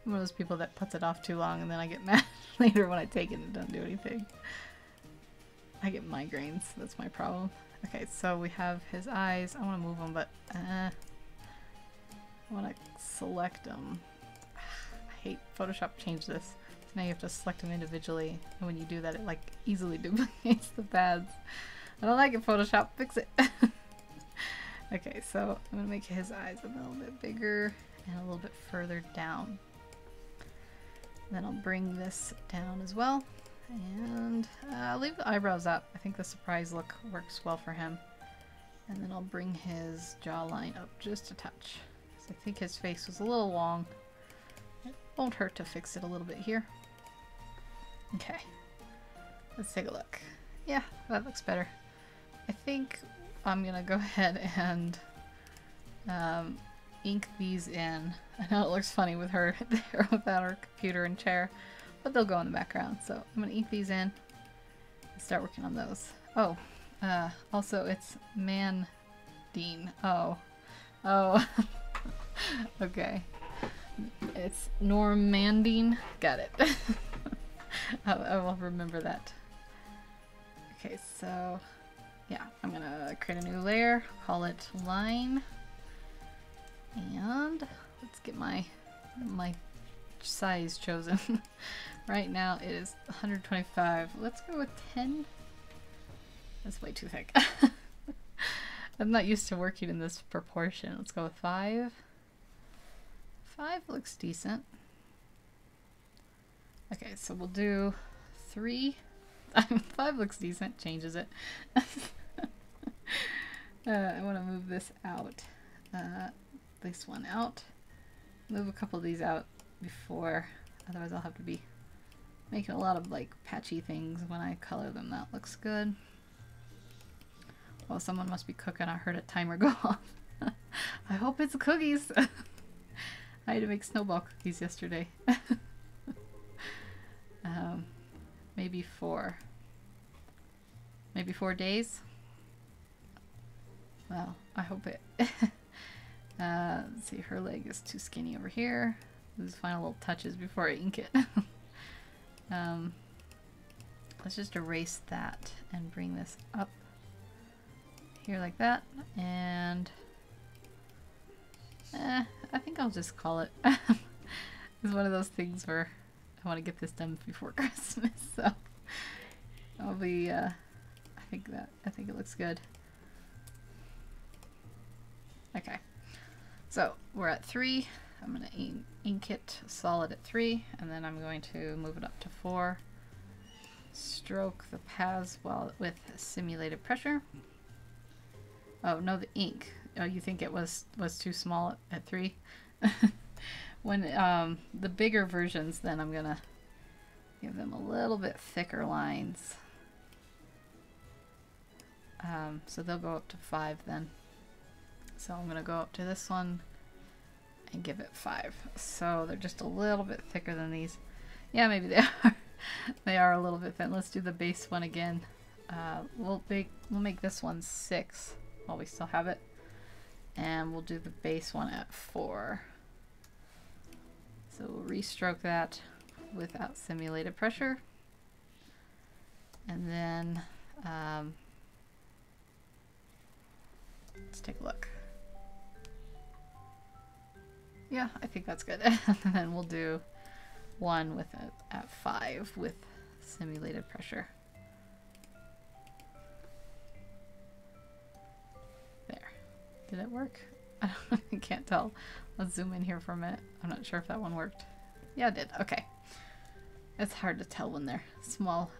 [SPEAKER 1] I'm one of those people that puts it off too long and then I get mad later when I take it and it doesn't do anything. I get migraines. That's my problem. Okay, so we have his eyes. I want to move them, but I want to select them. I hate Photoshop changed this. So now you have to select them individually, and when you do that, it like easily duplicates the paths. I don't like it, Photoshop. Fix it. Okay, so I'm gonna make his eyes a little bit bigger and a little bit further down. Then I'll bring this down as well. And I'll leave the eyebrows up. I think the surprise look works well for him. And then I'll bring his jawline up just a touch. I think his face was a little long. It won't hurt to fix it a little bit here. Okay. Let's take a look. Yeah, that looks better. I think I'm gonna go ahead and ink these in. I know it looks funny with her there without her computer and chair, but they'll go in the background. So I'm gonna ink these in and start working on those. Oh, Also, it's Dean. Oh. Oh. Okay. It's Normandine. Got it. I will remember that. Okay, so yeah, I'm gonna create a new layer, call it line, and let's get my size chosen. Right now it is 125. Let's go with 10. That's way too thick. I'm not used to working in this proportion. Let's go with 5. 5 looks decent. Okay, so we'll do 3. 5 looks decent, changes it. I want to move this out. This one out. Move a couple of these out before, otherwise I'll have to be making a lot of like patchy things when I color them. That looks good. Well, someone must be cooking. I heard a timer go off. I hope it's cookies. I had to make snowball cookies yesterday. Maybe 4. Maybe 4 days. Well, I hope it. Let's see, her leg is too skinny over here. Those final little touches before I ink it. Let's just erase that and bring this up here like that. And I think I'll just call it. It's one of those things where I want to get this done before Christmas, so I'll be. I think it looks good. Okay, so we're at 3. I'm gonna ink it solid at 3, and then I'm going to move it up to 4. Stroke the paths with simulated pressure. Oh no, the ink. Oh, you think it was too small at 3? When the bigger versions, then I'm gonna give them a little bit thicker lines. So they'll go up to 5 then. So I'm gonna go up to this one and give it 5. So they're just a little bit thicker than these. Yeah, maybe they are. They are a little bit thin. Let's do the base one again. We'll make this one 6 while we still have it, and we'll do the base one at 4. So we'll restroke that without simulated pressure, and then let's take a look. Yeah, I think that's good. And then we'll do one with it at 5 with simulated pressure. There. Did it work? I can't tell. Let's zoom in here for a minute. I'm not sure if that one worked. Yeah, it did. Okay. It's hard to tell when they're small.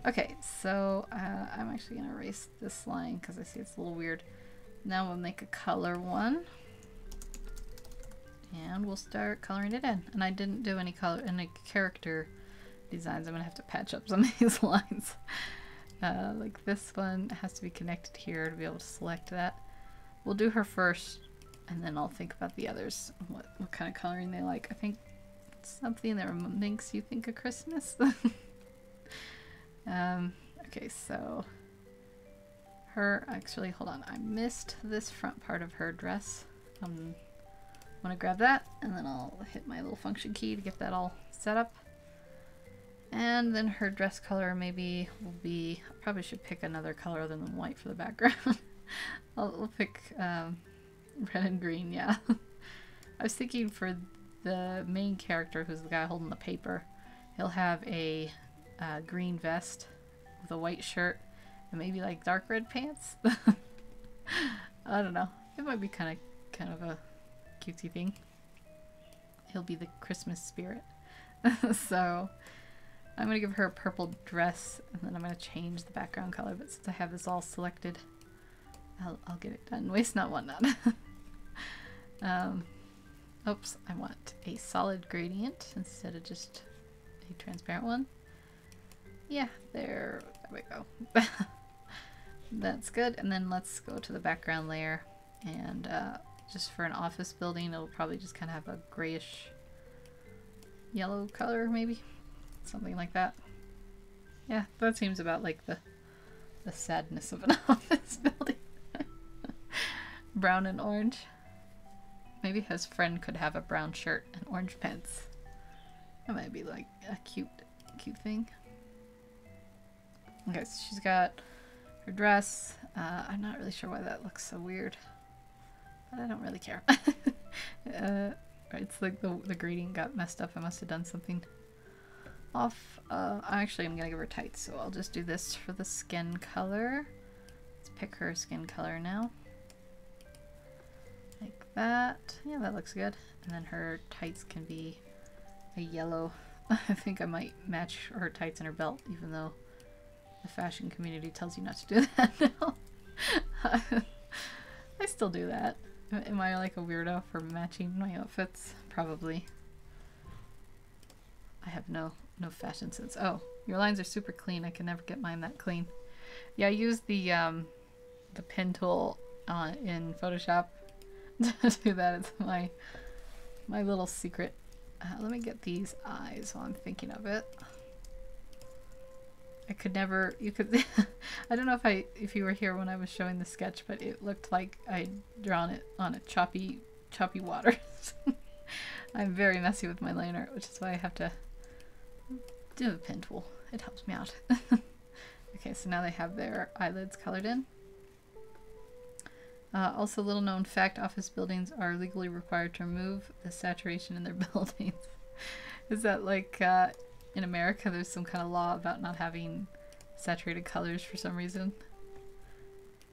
[SPEAKER 1] Okay, so I'm actually going to erase this line because I see it's a little weird. Now we'll make a color one. And we'll start coloring it in. And I didn't do any character designs. I'm going to have to patch up some of these lines. Like this one has to be connected here to be able to select that. We'll do her first, and then I'll think about the others. What kind of coloring they like. I think something that makes you think of Christmas. Okay, so her, actually, hold on. I missed this front part of her dress. I'm going to grab that, and then I'll hit my little function key to get that all set up. And then her dress color maybe will be, I probably should pick another color other than white for the background. I'll pick red and green, yeah. I was thinking for the main character, who's the guy holding the paper, he'll have a green vest with a white shirt and maybe like dark red pants. I don't know. It might be kind of a cutesy thing. He'll be the Christmas spirit. So I'm going to give her a purple dress, and then I'm going to change the background color, but since I have this all selected, I'll get it done. Waste not, want not. Oops, I want a solid gradient instead of just a transparent one. Yeah, there we go. That's good. And then let's go to the background layer, and just for an office building, it'll probably just kind of have a grayish yellow color, maybe something like that. Yeah, that seems about like the the sadness of an office building. Brown and orange. Maybe his friend could have a brown shirt and orange pants. That might be like a cute thing. Okay, so she's got her dress. I'm not really sure why that looks so weird, but I don't really care. It's like the gradient got messed up. I must have done something off. Actually, I'm gonna give her tights, so I'll just do this for the skin color. Let's pick her skin color now. Like that. Yeah, that looks good. And then her tights can be a yellow. I think I might match her tights and her belt, even though the fashion community tells you not to do that now. I still do that. Am I like a weirdo for matching my outfits? Probably. I have no fashion sense. Oh, your lines are super clean. I can never get mine that clean. Yeah, I use the pen tool in Photoshop to do that. It's my little secret. Let me get these eyes while I'm thinking of it. I could never, you could, I don't know if you were here when I was showing the sketch, but it looked like I'd drawn it on a choppy water. I'm very messy with my line art, which is why I have to do a pen tool. It helps me out. Okay, so now they have their eyelids colored in. Also, little known fact, office buildings are legally required to remove the saturation in their buildings. Is that like in America there's some kind of law about not having saturated colors for some reason?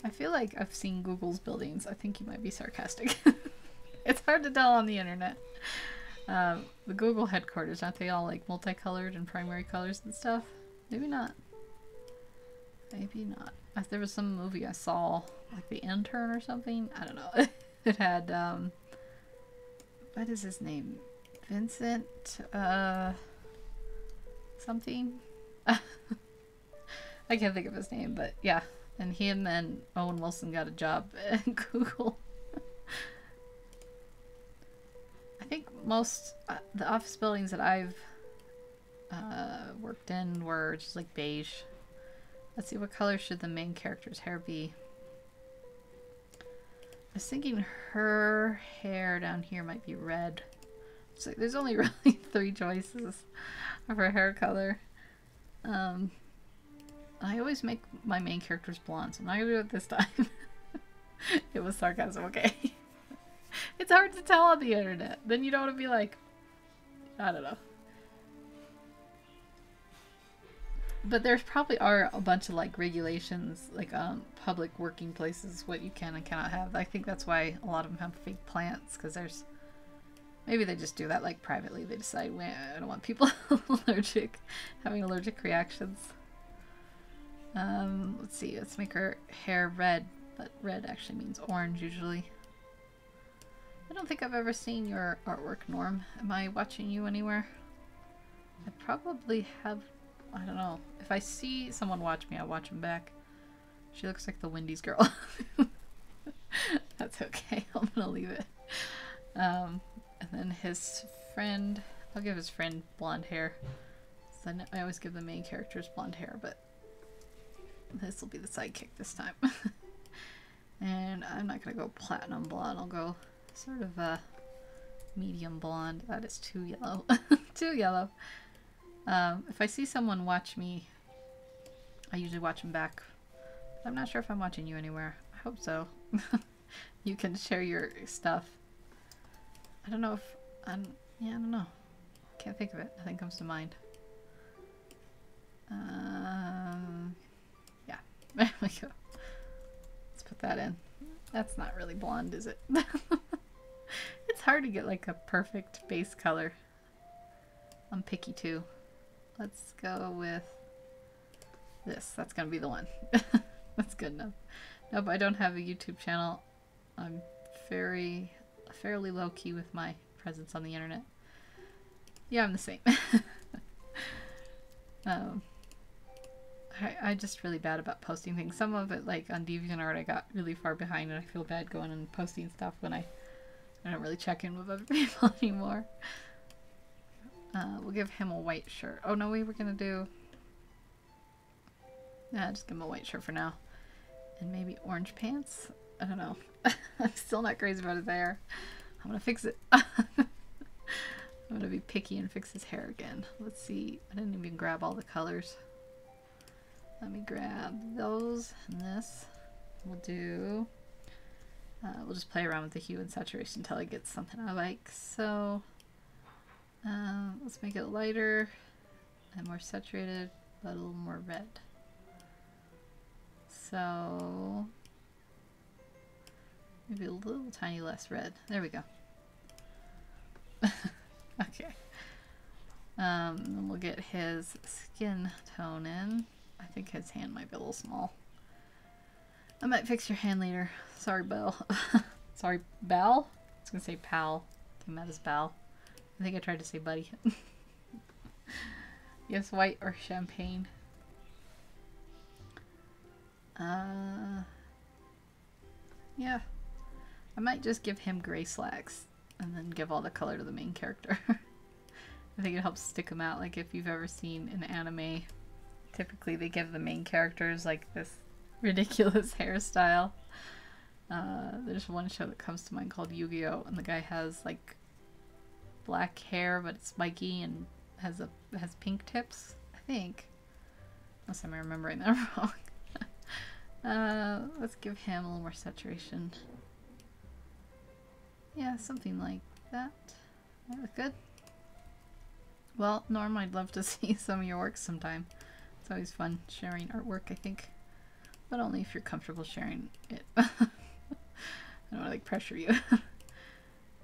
[SPEAKER 1] I feel like I've seen Google's buildings. I think you might be sarcastic. It's hard to tell on the internet. The Google headquarters, aren't they all like multicolored and primary colors and stuff? Maybe not. Maybe not. There was some movie I saw, like The Intern or something. I don't know. It had, what is his name? Vincent, something? I can't think of his name, but yeah. And him and Owen Wilson got a job at Google. I think most, the office buildings that I've worked in were just like beige. Let's see, what color should the main character's hair be? I was thinking her hair down here might be red. So there's only really 3 choices of her hair color. I always make my main characters blonde, so I'm not gonna do it this time. It was sarcasm, okay. It's hard to tell on the internet. Then you don't want to be like, I don't know. But there's probably are a bunch of like regulations, like public working places, what you can and cannot have. I think that's why a lot of them have fake plants, because there's, maybe they just do that like privately. They decide, well, I don't want people having allergic reactions. Let's see, let's make her hair red, but red actually means orange usually. I don't think I've ever seen your artwork, Norm. Am I watching you anywhere? I probably have. I don't know. If I see someone watch me, I'll watch them back. She looks like the Wendy's girl. That's okay. I'm gonna leave it. And then his friend, I'll give his friend blonde hair. So I always give the main characters blonde hair, but this will be the sidekick this time. And I'm not gonna go platinum blonde. I'll go sort of a medium blonde. That is too yellow. Too yellow. If I see someone watch me, I usually watch them back. I'm not sure if I'm watching you anywhere. I hope so. You can share your stuff. I don't know if I'm, yeah, I don't know. Can't think of it. Nothing comes to mind. Yeah, there we go. Let's put that in. That's not really blonde, is it? It's hard to get like a perfect base color. I'm picky too. Let's go with this. That's gonna be the one. That's good enough. Nope, I don't have a YouTube channel. I'm fairly low-key with my presence on the internet. Yeah, I'm the same. I'm just really bad about posting things. Some of it, like on DeviantArt, I got really far behind and I feel bad going and posting stuff when I don't really check in with other people anymore. We'll give him a white shirt. Oh no, we were gonna do... Nah, just give him a white shirt for now. And maybe orange pants? I don't know. I'm still not crazy about his hair. I'm gonna fix it. I'm gonna be picky and fix his hair again. Let's see. I didn't even grab all the colors. Let me grab those and this. We'll do... we'll just play around with the hue and saturation until I get something I like. So let's make it lighter and more saturated, but a little more red. So maybe a little tiny less red. There we go. Okay. Then we'll get his skin tone in. I think his hand might be a little small. I might fix your hand later. Sorry, Belle. Sorry, Belle? I was gonna say pal. Came out as Belle. I think I tried to say buddy. Yes, white or champagne. Yeah. I might just give him gray slacks and then give all the color to the main character. I think it helps stick them out. Like if you've ever seen an anime, typically they give the main characters like this ridiculous hairstyle. There's one show that comes to mind called Yu-Gi-Oh! And the guy has like black hair, but it's spiky and has pink tips, I think. Unless I'm remembering that wrong. Let's give him a little more saturation. Yeah, something like that. That look good. Well, Norm, I'd love to see some of your work sometime. It's always fun sharing artwork, I think. But only if you're comfortable sharing it. I don't want to like pressure you.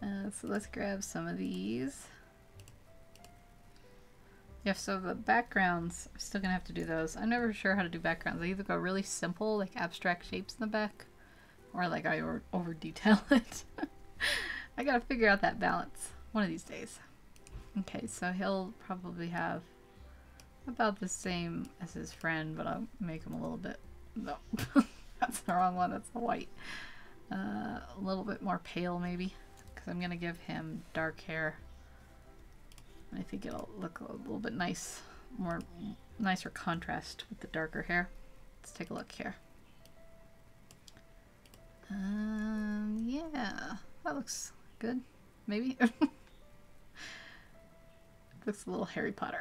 [SPEAKER 1] So let's grab some of these. Yeah, so the backgrounds, I'm still gonna have to do those. I'm never sure how to do backgrounds. I either go really simple, like abstract shapes in the back, or like I over detail it. I gotta figure out that balance one of these days. Okay, so he'll probably have about the same as his friend, but I'll make him a little bit, no, that's the wrong one, that's the white. A little bit more pale maybe, because I'm gonna give him dark hair. I think it'll look a little bit nice, nicer contrast with the darker hair. Let's take a look here. Yeah, that looks good. Maybe. Looks a little Harry Potter.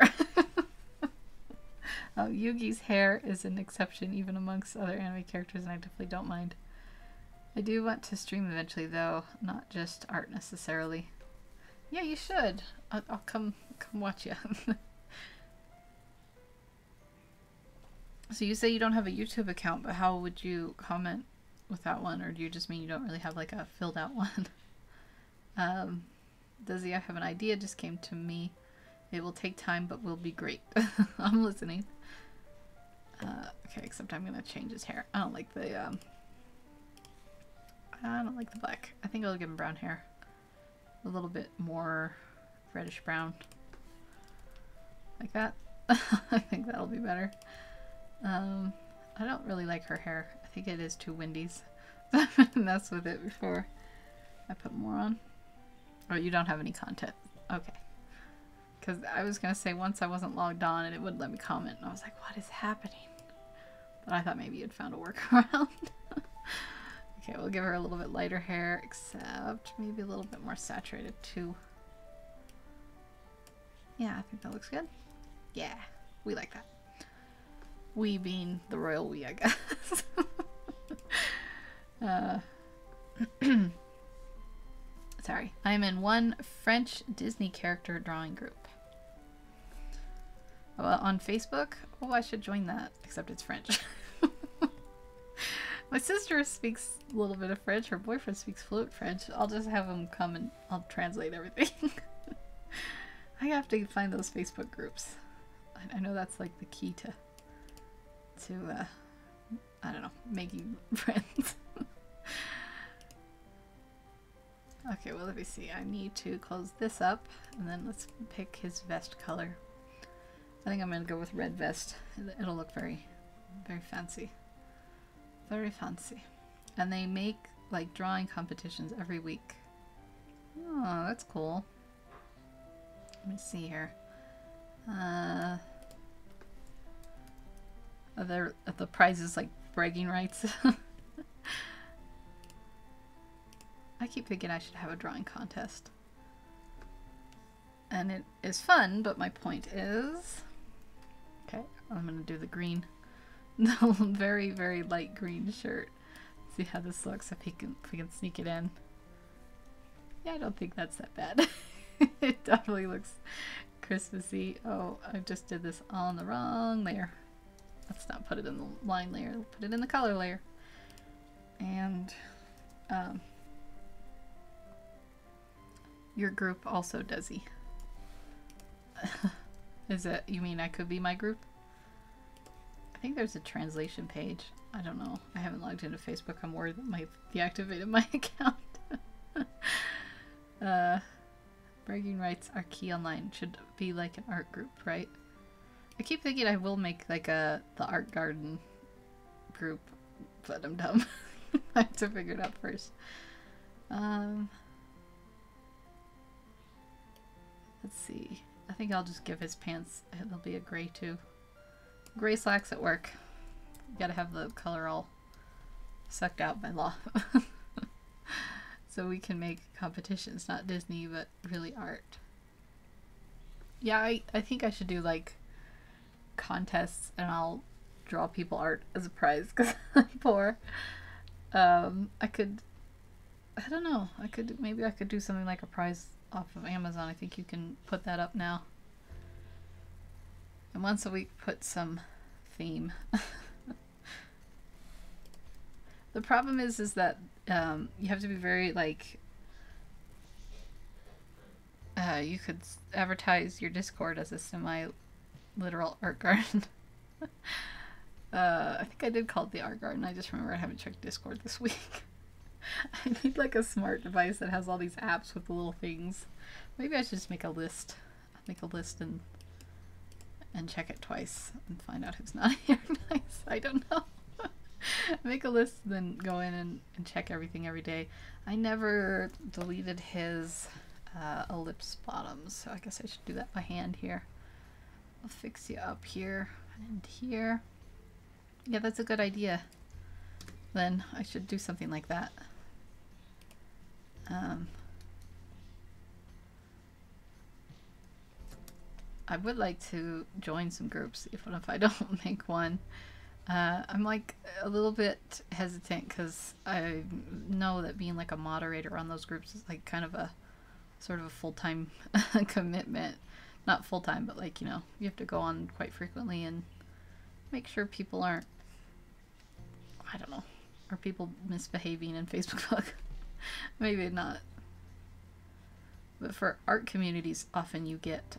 [SPEAKER 1] Oh, Yugi's hair is an exception even amongst other anime characters, and I definitely don't mind. I do want to stream eventually, though, not just art necessarily. Yeah, you should. I'll come watch you. So you say you don't have a YouTube account, but how would you comment with that one? Or do you just mean you don't really have like a filled out one? Does he have an idea? Just came to me. It will take time, but will be great. I'm listening. Okay, except I'm gonna change his hair. I don't like the black. I think I'll give him brown hair. A little bit more reddish brown. Like that. I think that'll be better. I don't really like her hair. I think it is too windy. I'm gonna mess with it before I put more on. Oh, you don't have any content. Okay. Because I was going to say once I wasn't logged on and it wouldn't let me comment. And I was like, what is happening? But I thought maybe you'd found a workaround. Okay, we'll give her a little bit lighter hair, except maybe a little bit more saturated too. Yeah, I think that looks good. Yeah, we like that. We being the royal we, I guess. Sorry. I'm in one French Disney character drawing group. Well, on Facebook? Oh, I should join that, except it's French. My sister speaks a little bit of French. Her boyfriend speaks fluent French. I'll just have him come and I'll translate everything. I have to find those Facebook groups. I know that's like the key to I don't know, making friends. Okay, well, let me see. I need to close this up, and then let's pick his vest color. I think I'm going to go with red vest. It'll look very, very fancy. Very fancy. And they make, like, drawing competitions every week. Oh, that's cool. Let me see here. the prize is like bragging rights. I keep thinking I should have a drawing contest. And it is fun, but my point is... Okay, I'm gonna do the green. The very, very light green shirt. See how this looks, if we can sneak it in. Yeah, I don't think that's that bad. It definitely looks Christmassy. Oh, I just did this on the wrong layer. Let's not put it in the line layer, put it in the color layer. And your group also doesy. Is it, you mean I could be my group? I think there's a translation page. I don't know. I haven't logged into Facebook. I'm worried that might deactivated my account. Bragging rights are key online. Should be like an art group, right? I keep thinking I will make like the art garden group, but I'm dumb. I have to figure it out first. Let's see. I think I'll just give his pants, they'll be a gray too. Gray slacks at work. You gotta have the color all sucked out by law. So we can make competitions, not Disney, but really art. Yeah, I think I should do like contests and I'll draw people art as a prize because I'm poor. I don't know, maybe I could do something like a prize off of Amazon. I think you can put that up now. And once a week put some theme. The problem is that you have to be very like you could advertise your Discord as a semi-literal art garden. I think I did call it the art garden. I just remember I haven't checked Discord this week. I need like a smart device that has all these apps with the little things. Maybe I should just make a list. Make a list and check it twice and find out who's not here. Nice. I don't know. Make a list, then go in and check everything every day. I never deleted his ellipse bottoms, so I guess I should do that by hand here. I'll fix you up here and here. Yeah, that's a good idea. Then I should do something like that. I would like to join some groups, even if I don't make one. I'm like a little bit hesitant because I know that being like a moderator on those groups is like kind of a sort of a full-time commitment. Not full-time, but like, you know, you have to go on quite frequently and make sure people aren't, I don't know, are people misbehaving in Facebook? Maybe not. But for art communities, often you get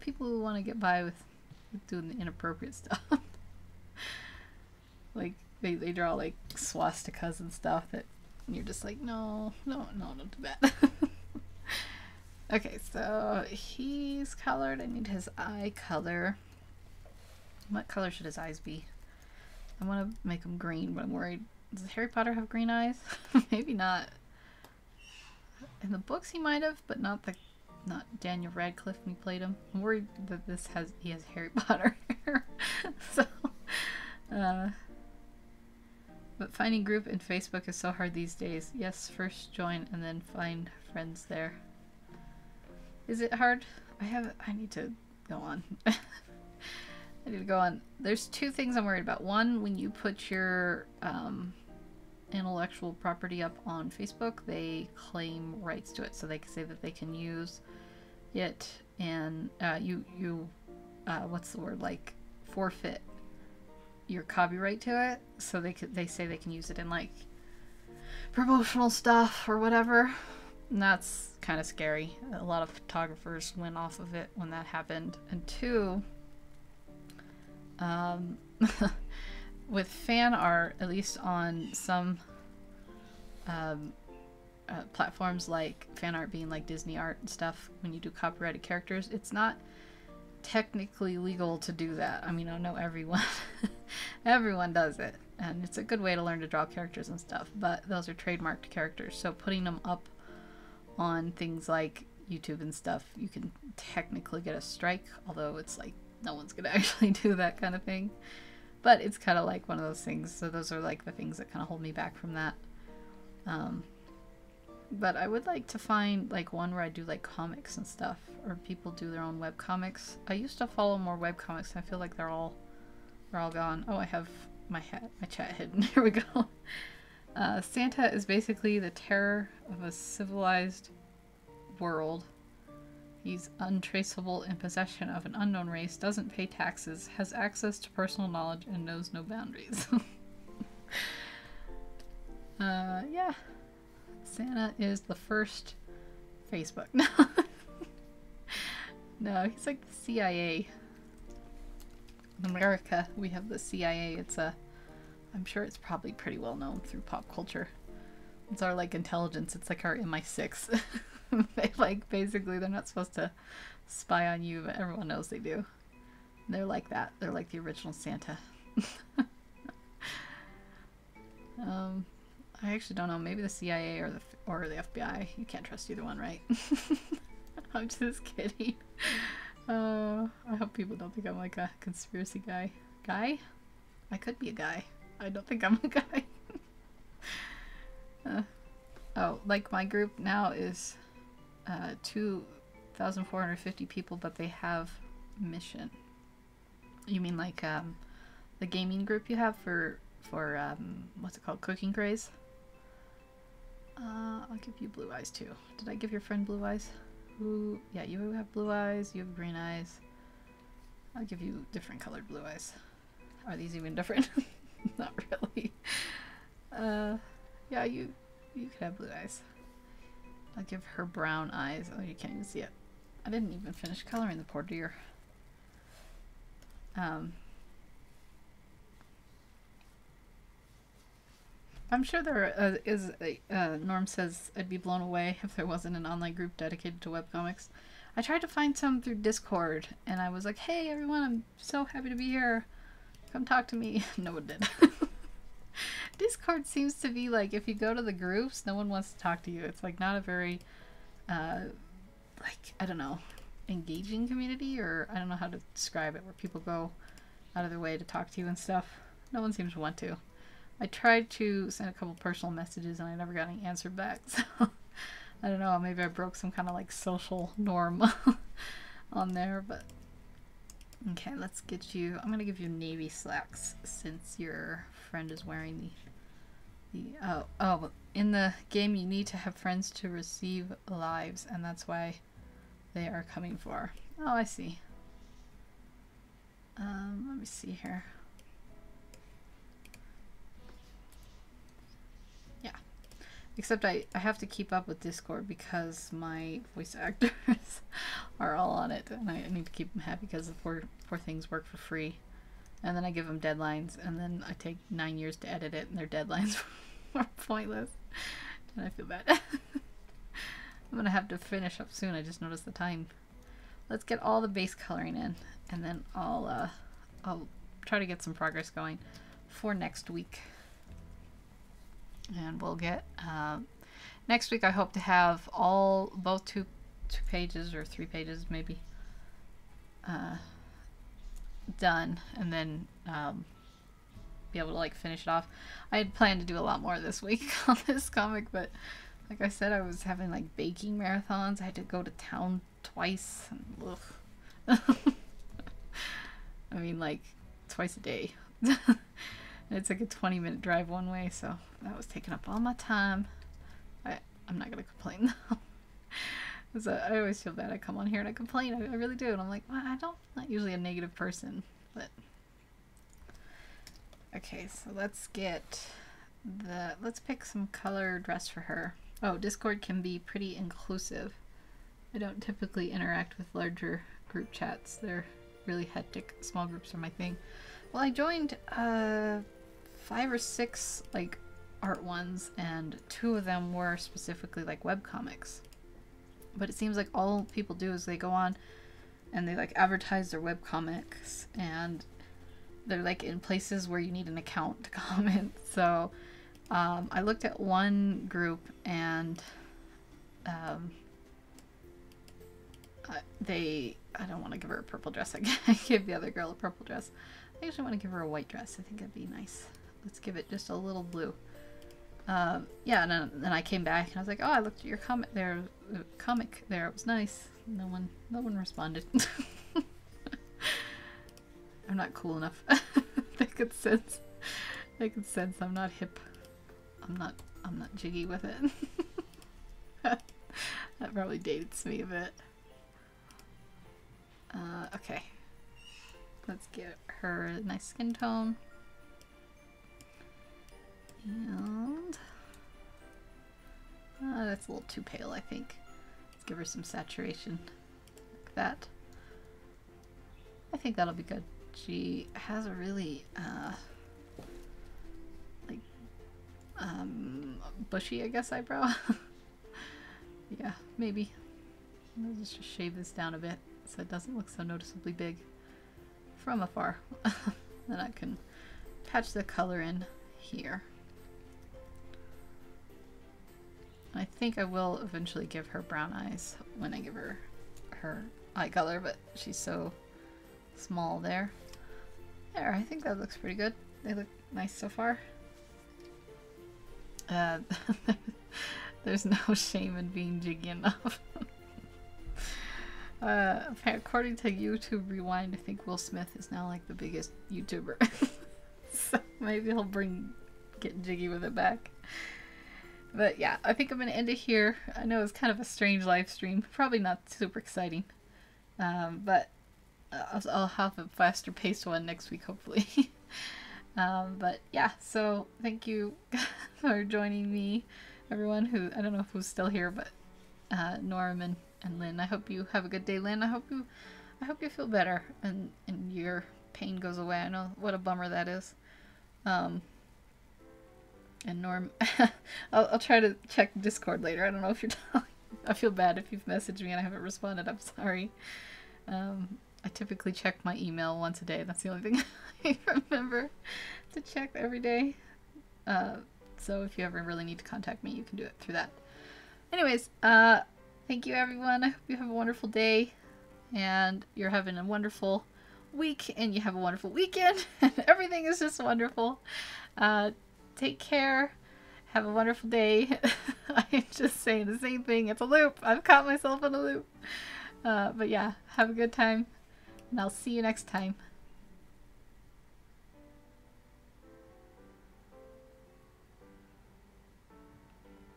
[SPEAKER 1] people who want to get by with doing the inappropriate stuff. Like they draw like swastikas and stuff that you're just like, no, don't do that. Okay, so he's colored. I need his eye color. What color should his eyes be? I want to make them green, but I'm worried. Does Harry Potter have green eyes? Maybe not. In the books he might have, but not Daniel Radcliffe when he played him. I'm worried that he has Harry Potter hair. So, but finding group in Facebook is so hard these days. Yes, first join and then find friends there. Is it hard? I need to go on. I need to go on. There's two things I'm worried about. One, when you put your intellectual property up on Facebook, they claim rights to it, so they can say that they can use it and what's the word, like forfeit your copyright to it, so they say they can use it in like promotional stuff or whatever. And that's kind of scary. A lot of photographers went off of it when that happened. And two, with fan art, at least on some platforms like fan art being like Disney art and stuff, when you do copyrighted characters, it's not technically legal to do that. I mean, I know everyone everyone does it, and it's a good way to learn to draw characters and stuff, but those are trademarked characters, so putting them up on things like YouTube and stuff, you can technically get a strike, although it's like no one's gonna actually do that kind of thing. But it's kind of like one of those things. So those are like the things that kind of hold me back from that. But I would like to find like one where I do like comics and stuff, or people do their own web comics. I used to follow more web comics. And I feel like they're all gone. Oh, I have my chat hidden. Here we go. Santa is basically the terror of a civilized world. He's untraceable, in possession of an unknown race, doesn't pay taxes, has access to personal knowledge, and knows no boundaries. Yeah. Santa is the first Facebook. No, he's like the CIA. In America, we have the CIA. I'm sure it's probably pretty well known through pop culture. It's our like intelligence. It's like our MI6. They like basically they're not supposed to spy on you, but everyone knows they do. They're like that. They're like the original Santa. I actually don't know. Maybe the CIA or the FBI. You can't trust either one, right? I'm just kidding. I hope people don't think I'm like a conspiracy guy. Guy? I could be a guy. I don't think I'm a guy. Oh, like my group now is 2,450 people, but they have mission. You mean like the gaming group you have for what's it called? Cooking Craze? I'll give you blue eyes too. Did I give your friend blue eyes? Ooh, yeah, you have blue eyes, you have green eyes. I'll give you different colored blue eyes. Are these even different? Not really. Yeah, you could have blue eyes. I'll give her brown eyes. Oh, you can't even see it. I didn't even finish coloring the poor deer. I'm sure there is Norm says I'd be blown away if there wasn't an online group dedicated to webcomics. I tried to find some through Discord, and I was like, hey everyone, I'm so happy to be here. Come talk to me. No one did. Discord seems to be like, if you go to the groups, no one wants to talk to you. It's like not a very, like, I don't know, engaging community, or I don't know how to describe it, where people go out of their way to talk to you and stuff. No one seems to want to. I tried to send a couple personal messages and I never got any answer back, so I don't know, maybe I broke some kind of like social norm on there, but okay, let's get you, I'm gonna give you navy slacks since your friend is wearing in the game you need to have friends to receive lives, and that's why they are coming for. Oh, I see. Let me see here. Yeah. Except I have to keep up with Discord because my voice actors are all on it, and I need to keep them happy because the poor things work for free. And then I give them deadlines, and then I take 9 years to edit it, and their deadlines are pointless. And I feel bad. I'm gonna have to finish up soon. I just noticed the time. Let's get all the base coloring in, and then I'll try to get some progress going for next week. And we'll get next week. I hope to have both two pages or 3 pages maybe done, and then be able to like finish it off. I had planned to do a lot more this week on this comic, but like I said, I was having like baking marathons. I had to go to town twice, and I mean like twice a day. It's like a 20-minute drive one way, so that was taking up all my time. I'm not gonna complain though. I always feel bad. I come on here and I complain. I really do, and I'm like, well, I'm not usually a negative person, but okay. So let's pick some color dress for her. Oh, Discord can be pretty inclusive. I don't typically interact with larger group chats. They're really hectic. Small groups are my thing. Well, I joined 5 or 6 like art ones, and 2 of them were specifically like webcomics. But it seems like all people do is they go on and they like advertise their webcomics, and they're like in places where you need an account to comment. So I looked at one group, and I don't want to give her a purple dress. I give the other girl a purple dress. I actually want to give her a white dress. I think that'd be nice. Let's give it just a little blue. Yeah, and then I came back and I was like, oh, I looked at your comment there. It was nice. No one responded. I'm not cool enough. They could sense I'm not hip. I'm not jiggy with it. That probably dates me a bit. Okay. Let's get her a nice skin tone. And that's a little too pale, I think. Let's give her some saturation like that. I think that'll be good. She has a really like bushy, I guess, eyebrow. Yeah, maybe. I'll just shave this down a bit so it doesn't look so noticeably big from afar. Then I can patch the color in here. I think I will eventually give her brown eyes when I give her eye color, but she's so small there. There, I think that looks pretty good. They look nice so far. There's no shame in being jiggy enough. According to YouTube Rewind, I think Will Smith is now like the biggest YouTuber. So maybe he'll get jiggy with it back. But yeah, I think I'm going to end it here. I know it's kind of a strange live stream. Probably not super exciting. But I'll have a faster paced one next week, hopefully. But yeah, so thank you for joining me, everyone who, I don't know who's still here, but Norm and Lynn. I hope you have a good day, Lynn. I hope you feel better and your pain goes away. I know what a bummer that is. And Norm, I'll try to check Discord later. I don't know if you're talking. I feel bad if you've messaged me and I haven't responded. I'm sorry. I typically check my email once a day. That's the only thing I remember to check every day. So if you ever really need to contact me, you can do it through that. Anyways, thank you, everyone. I hope you have a wonderful day and you're having a wonderful week and you have a wonderful weekend and everything is just wonderful. Take care. Have a wonderful day. I'm just saying the same thing. It's a loop. I've caught myself in a loop. But yeah, have a good time. And I'll see you next time.